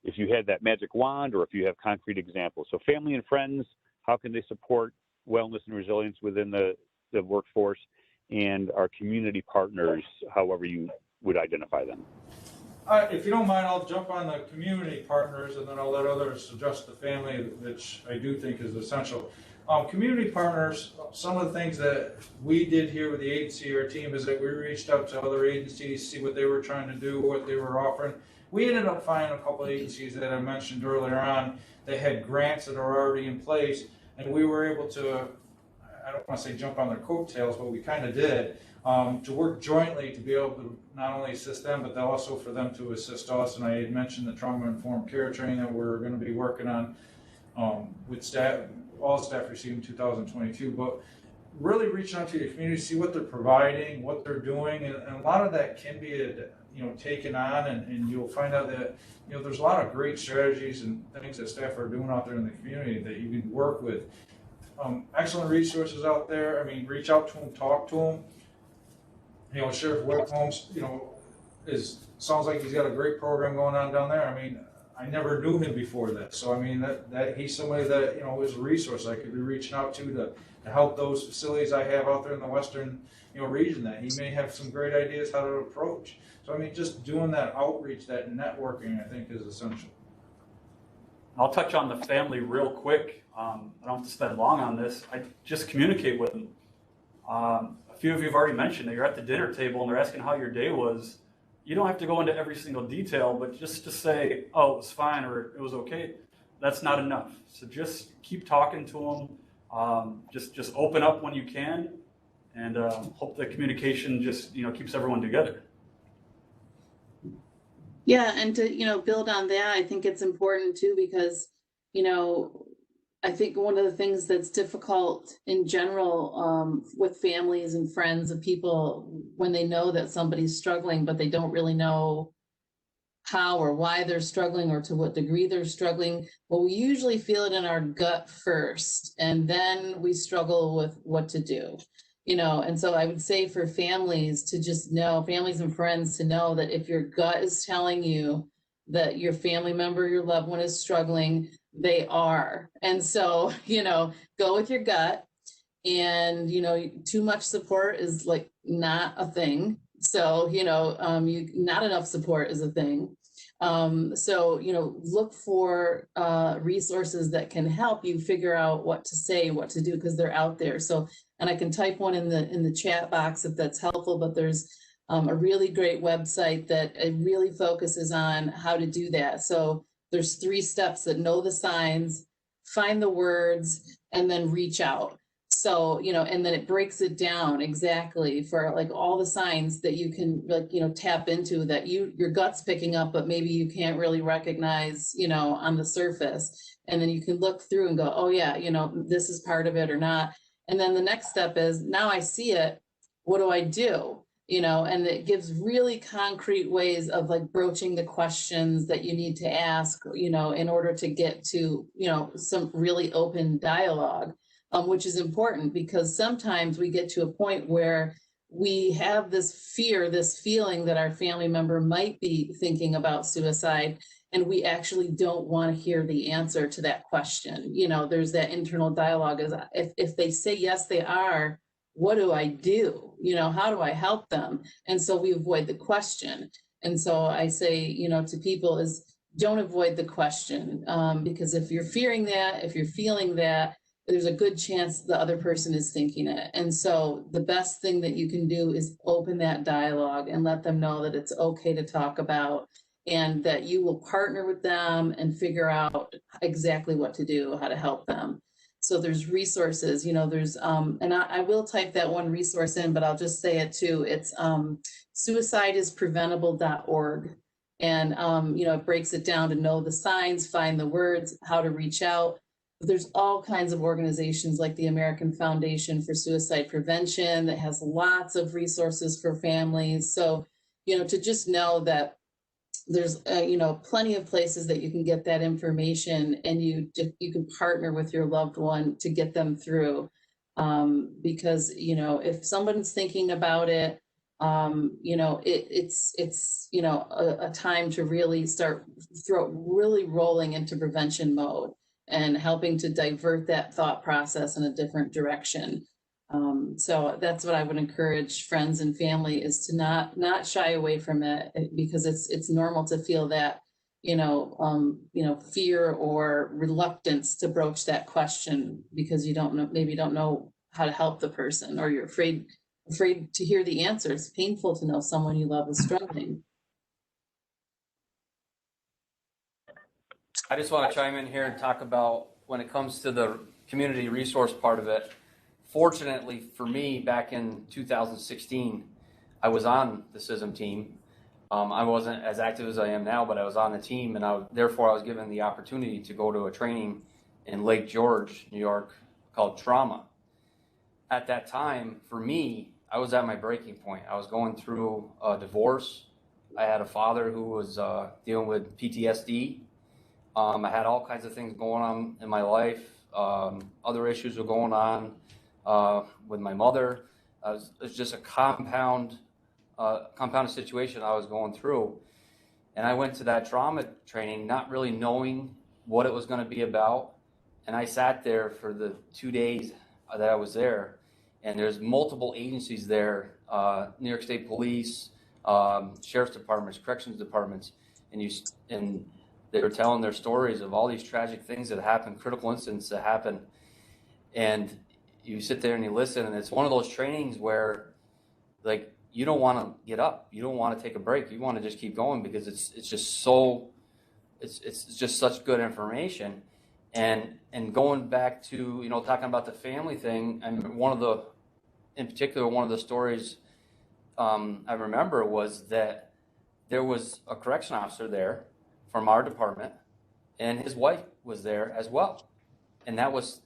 If you had that magic wand or if you have concrete examples. So family and friends, how can they support wellness and resilience within the workforce, and our community partners, however you would identify them? If you don't mind, I'll jump on the community partners and then I'll let others address the family, which I do think is essential. Community partners, some of the things that we did here with the agency, our team, is that we reached out to other agencies, see what they were trying to do, what they were offering. We ended up finding a couple of agencies that I mentioned earlier on that had grants that are already in place, and we were able to, I don't want to say jump on their coattails, but we kind of did, to work jointly to be able to not only assist them, but also for them to assist us. And I had mentioned the trauma-informed care training that we're going to be working on with staff, all staff receiving 2022, but really reaching out to the community, see what they're providing, what they're doing, and a lot of that can be taken on, and you'll find out that there's a lot of great strategies and things that staff are doing out there in the community that you can work with. Excellent resources out there. I mean, reach out to them, talk to them. Sheriff Whitcomb, sounds like he's got a great program going on down there. I mean, I never knew him before that. So, I mean, that he's somebody that, is a resource I could be reaching out to help those facilities I have out there in the Western, region that he may have some great ideas how to approach. So, I mean, just doing that outreach, that networking, I think is essential. I'll touch on the family real quick. I don't have to spend long on this. I just communicate with them. A few of you have already mentioned that you're at the dinner table and they're asking how your day was. You don't have to go into every single detail, but just to say, oh, it was fine or it was okay, that's not enough. So just keep talking to them. Just open up when you can, and hope that communication just keeps everyone together. Yeah, and to build on that, I think it's important too, because I think one of the things that's difficult in general with families and friends and people when they know that somebody's struggling, but they don't really know how or why they're struggling or to what degree they're struggling, well, we usually feel it in our gut first, and then we struggle with what to do. And so I would say for families to just know, families and friends to know that if your gut is telling you that your family member, your loved one is struggling, they are. And so, go with your gut. And, too much support is like not a thing. So, not enough support is a thing. So, look for resources that can help you figure out what to say, what to do, because they're out there. So, and I can type one in the chat box if that's helpful, but there's a really great website that it really focuses on how to do that. So there's 3 steps: that know the signs, find the words, and then reach out. So, and then it breaks it down exactly for like all the signs that you can tap into that your gut's picking up, but maybe you can't really recognize, on the surface. And then you can look through and go, oh yeah, this is part of it or not. And then the next step is, now I see it, what do I do? And it gives really concrete ways of like broaching the questions that you need to ask, in order to get to, some really open dialogue. Which is important, because sometimes we get to a point where we have this fear, this feeling that our family member might be thinking about suicide, and we actually don't want to hear the answer to that question. There's that internal dialogue is, if they say yes, they are, what do I do? How do I help them? And so we avoid the question. And so I say, to people is, don't avoid the question, because if you're fearing that, if you're feeling that, there's a good chance the other person is thinking it. And so the best thing that you can do is open that dialogue and let them know that it's okay to talk about, and that you will partner with them and figure out exactly what to do, how to help them. So there's resources, there's, and I will type that one resource in, but I'll just say it too. It's suicideispreventable.org. And, it breaks it down to know the signs, find the words, how to reach out. There's all kinds of organizations like the American Foundation for Suicide Prevention that has lots of resources for families. So, to just know that there's, plenty of places that you can get that information, and you can partner with your loved one to get them through. Because, if someone's thinking about it, it's a time to really start really rolling into prevention mode and helping to divert that thought process in a different direction. So that's what I would encourage friends and family, is to not shy away from it, because it's normal to feel that, fear or reluctance to broach that question, because you don't know how to help the person, or you're afraid to hear the answer. It's painful to know someone you love is struggling. I just want to chime in here and talk about, when it comes to the community resource part of it. Fortunately for me, back in 2016, I was on the CISM team. I wasn't as active as I am now, but I was on the team, and therefore I was given the opportunity to go to a training in Lake George, New York, called Trauma. At that time, for me, I was at my breaking point. I was going through a divorce. I had a father who was dealing with PTSD. I had all kinds of things going on in my life. Other issues were going on with my mother. It was just a compounded situation I was going through. And I went to that trauma training not really knowing what it was going to be about. And I sat there for the 2 days that I was there. And there's multiple agencies there, New York State Police, sheriff's departments, corrections departments, and they were telling their stories of all these tragic things that happened, critical incidents that happened. And you sit there and you listen, and it's one of those trainings where, like, you don't want to get up, you don't want to take a break, you want to just keep going, because it's just such good information. And going back to, talking about the family thing, and in particular, one of the stories I remember was that there was a correction officer there from our department, and his wife was there as well. And that was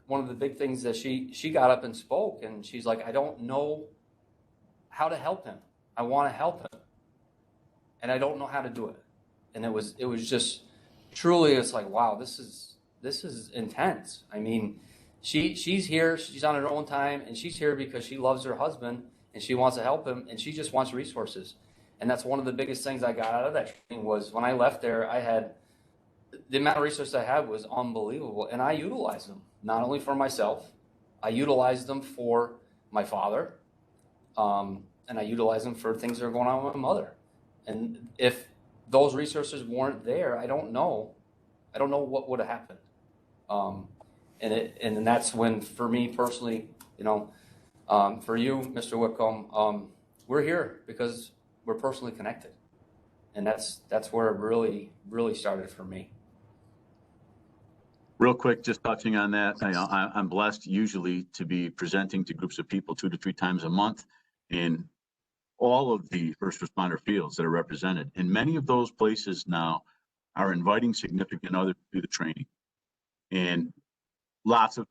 one of the big things that she got up and spoke, and she's like, I don't know how to help him. I want to help him, and I don't know how to do it. And it was just truly, it's like, wow, this is intense. I mean, she's here, she's on her own time, and she's here because she loves her husband and she wants to help him, and she just wants resources. And that's one of the biggest things I got out of that training was when I left there, I had the amount of resources I had was unbelievable, and I utilized them not only for myself, I utilized them for my father, and I utilized them for things that are going on with my mother. And if those resources weren't there, I don't know what would have happened. And that's when, for me personally, you know, for you, Mr. Whitcomb, we're here because we're personally connected, and that's where it really started for me. Real quick, just touching on that, I'm blessed usually to be presenting to groups of people 2 to 3 times a month in all of the first responder fields that are represented. And many of those places now are inviting significant others to the training. And lots of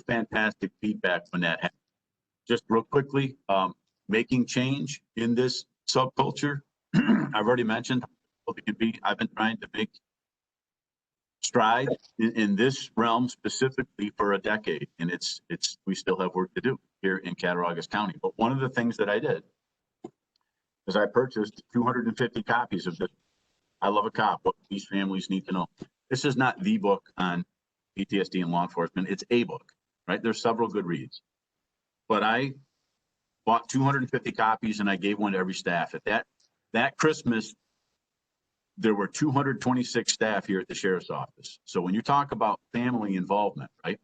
fantastic feedback when that happens. Just real quickly, making change in this subculture. I've already mentioned how it can be. I've been trying to make stride in this realm specifically for a decade, and we still have work to do here in Cattaraugus County. But one of the things that I did is I purchased 250 copies of this. I Love a Cop, What These Families Need to Know. This is not the book on PTSD and law enforcement. It's a book, right? There's several good reads. But I bought 250 copies and I gave one to every staff. At that Christmas, there were 226 staff here at the sheriff's office. So when you talk about family involvement, right?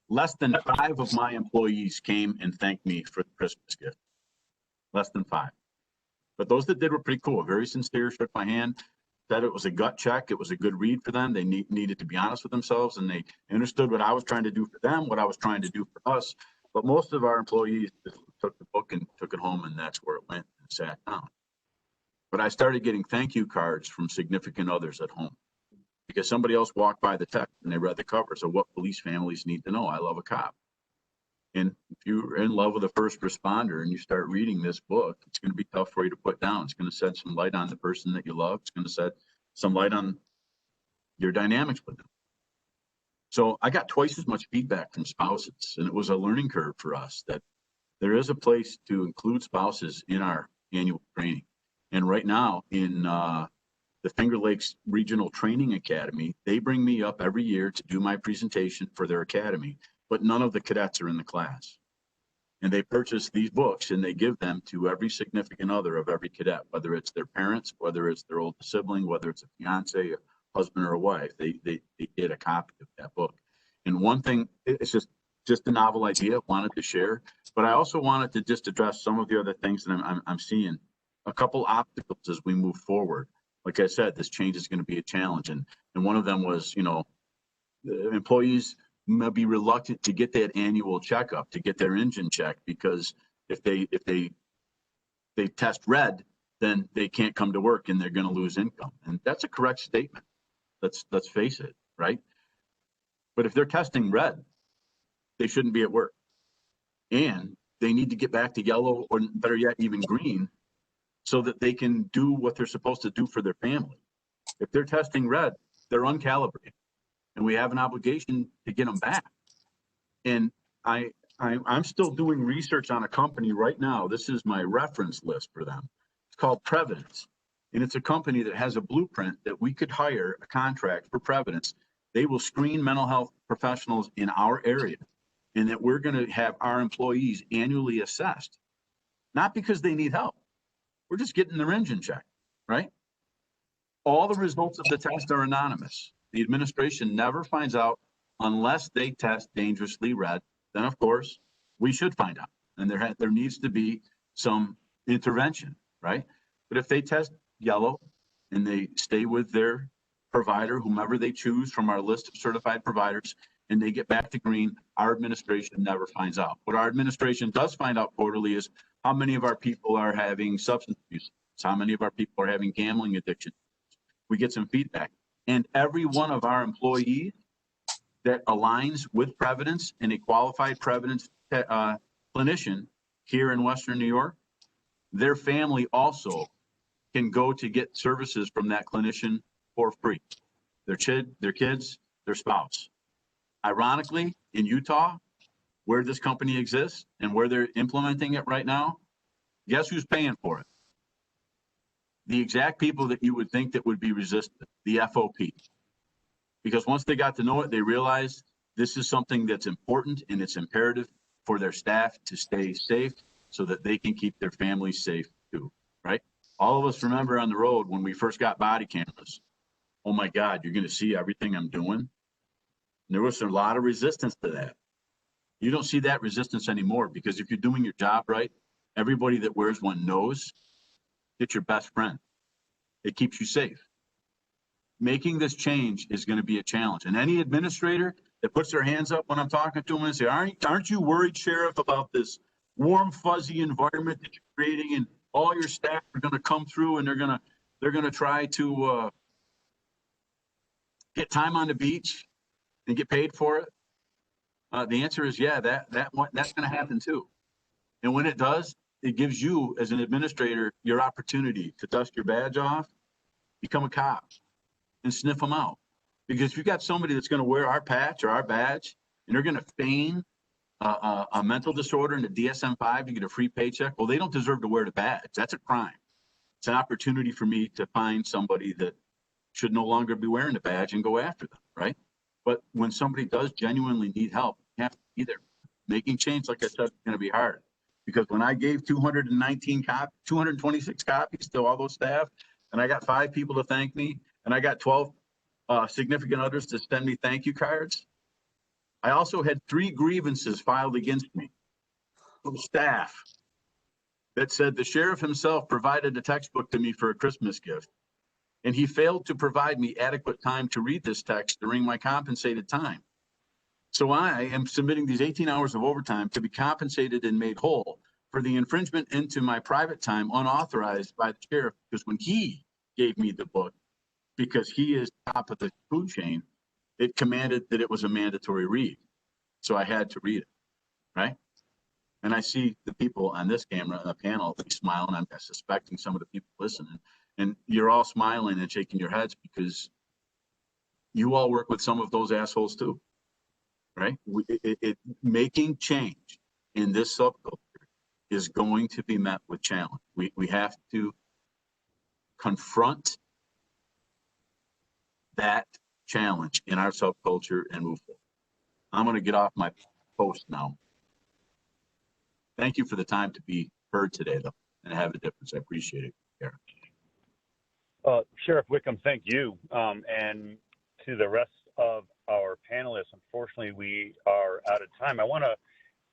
Less than 5 of my employees came and thanked me for the Christmas gift. Less than 5. But those that did were pretty cool. Very sincere, shook my hand, said it was a gut check. It was a good read for them. They needed to be honest with themselves, and they understood what I was trying to do for them, what I was trying to do for us. But most of our employees just took the book and took it home, and that's where it went and sat down. But I started getting thank you cards from significant others at home because somebody else walked by the text and they read the cover. So what police families need to know. I love a cop. And if you're in love with a first responder and you start reading this book, it's going to be tough for you to put down. It's going to shed some light on the person that you love. It's going to shed some light on your dynamics with them. So I got twice as much feedback from spouses, and it was a learning curve for us that there is a place to include spouses in our annual training. And right now in the Finger Lakes Regional Training Academy, they bring me up every year to do my presentation for their academy, but none of the cadets are in the class. And they purchase these books and they give them to every significant other of every cadet, whether it's their parents, whether it's their older sibling, whether it's a fiance, a husband, or a wife. They get a copy of that book. And one thing, it's just a novel idea I wanted to share, but I also wanted to just address some of the other things that I'm seeing. A couple obstacles as we move forward. Like I said, this change is going to be a challenge. And one of them was, you know, the employees may be reluctant to get that annual checkup, to get their engine checked, because if they test red, then they can't come to work and they're going to lose income. And that's a correct statement. Let's face it, right? But if they're testing red, they shouldn't be at work. And they need to get back to yellow, or better yet, even green, so that they can do what they're supposed to do for their family. If they're testing red, they're uncalibrated, and we have an obligation to get them back. And I'm still doing research on a company right now. This is my reference list for them. It's called Previdence, and it's a company that has a blueprint that we could hire a contract for Previdence. They will screen mental health professionals in our area, and that we're going to have our employees annually assessed, not because they need help. We're just getting their engine checked, right? All the results of the test are anonymous. The administration never finds out unless they test dangerously red. Then, of course, we should find out. And there needs to be some intervention, right? But if they test yellow and they stay with their provider, whomever they choose from our list of certified providers, and they get back to green, our administration never finds out. What our administration does find out quarterly is how many of our people are having substance abuse, how many of our people are having gambling addiction. We get some feedback. And every one of our employees that aligns with Previdence and a qualified Previdence clinician here in Western New York, their family also can go to get services from that clinician for free. Their kids, their spouse. Ironically, in Utah, where this company exists and where they're implementing it right now, guess who's paying for it? The exact people that you would think that would be resistant, the FOP. Because once they got to know it, they realized this is something that's important and it's imperative for their staff to stay safe so that they can keep their families safe too, right? All of us remember on the road when we first got body cameras. Oh my God, you're going to see everything I'm doing. And there was a lot of resistance to that. You don't see that resistance anymore because if you're doing your job right, everybody that wears one knows it's your best friend. It keeps you safe. Making this change is going to be a challenge. And any administrator that puts their hands up when I'm talking to them and say, aren't you worried, Sheriff, about this warm, fuzzy environment that you're creating and all your staff are going to come through and they're going to try to get time on the beach and get paid for it? The answer is, yeah, that's going to happen too. And when it does, it gives you as an administrator your opportunity to dust your badge off, become a cop, and sniff them out. Because if you've got somebody that's going to wear our patch or our badge and they're going to feign a mental disorder in the DSM-5 to get a free paycheck, well, they don't deserve to wear the badge. That's a crime. It's an opportunity for me to find somebody that should no longer be wearing the badge and go after them, right? But when somebody does genuinely need help, you have to be there. Making change, like I said, is going to be hard. Because when I gave 226 copies to all those staff, and I got 5 people to thank me, and I got 12 significant others to send me thank you cards, I also had 3 grievances filed against me from staff that said the sheriff himself provided a textbook to me for a Christmas gift, and he failed to provide me adequate time to read this text during my compensated time. So I am submitting these 18 hours of overtime to be compensated and made whole for the infringement into my private time unauthorized by the sheriff, because when he gave me the book, because he is top of the food chain, it commanded that it was a mandatory read. So I had to read it, right? And I see the people on this camera on the panel smiling. I'm suspecting some of the people listening, and you're all smiling and shaking your heads because you all work with some of those assholes too. Right? Making change in this subculture is going to be met with challenge. We have to confront that challenge in our subculture and move forward. I'm going to get off my post now. Thank you for the time to be heard today, though, and have a difference. I appreciate it, Eric. Sheriff Whitcomb, thank you. And to the rest of our panelists, unfortunately, we are out of time. I want to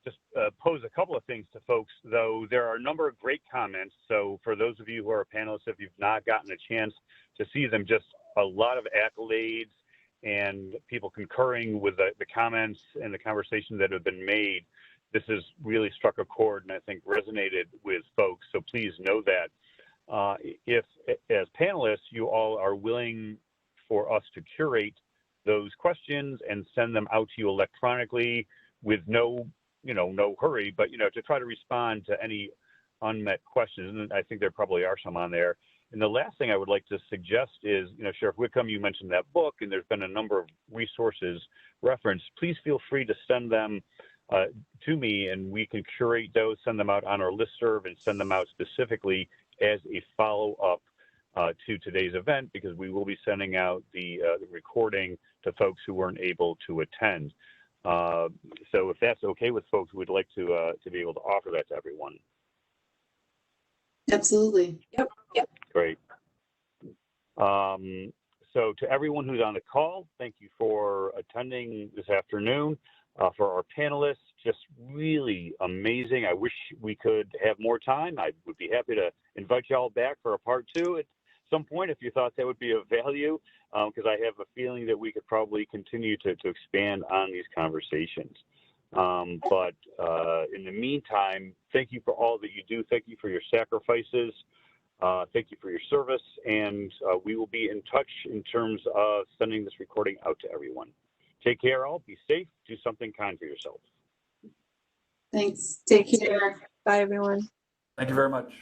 just pose a couple of things to folks, though. There are a number of great comments. So for those of you who are panelists, if you've not gotten a chance to see them, just a lot of accolades and people concurring with the comments and the conversation that have been made. This has really struck a chord and I think resonated with folks. So please know that. If, as panelists, you all are willing for us to curate those questions and send them out to you electronically with no hurry, but, to try to respond to any unmet questions. And I think there probably are some on there. And the last thing I would like to suggest is, Sheriff Whitcomb, you mentioned that book, and there's been a number of resources referenced. Please feel free to send them to me, and we can curate those, send them out on our listserv, and send them out specifically as a follow-up to today's event, because we will be sending out the recording to folks who weren't able to attend. So if that's okay with folks, we'd like to be able to offer that to everyone. Absolutely. Yep. Great. So to everyone who's on the call, thank you for attending this afternoon. For our panelists, just really amazing. I wish we could have more time. I would be happy to invite y'all back for a part 2 at some point if you thought that would be of value, because I have a feeling that we could probably continue to expand on these conversations. But in the meantime, thank you for all that you do. Thank you for your sacrifices. Thank you for your service. And we will be in touch in terms of sending this recording out to everyone. Take care all. Be safe. Do something kind for yourself. Thanks. Take care. Bye, everyone. Thank you very much.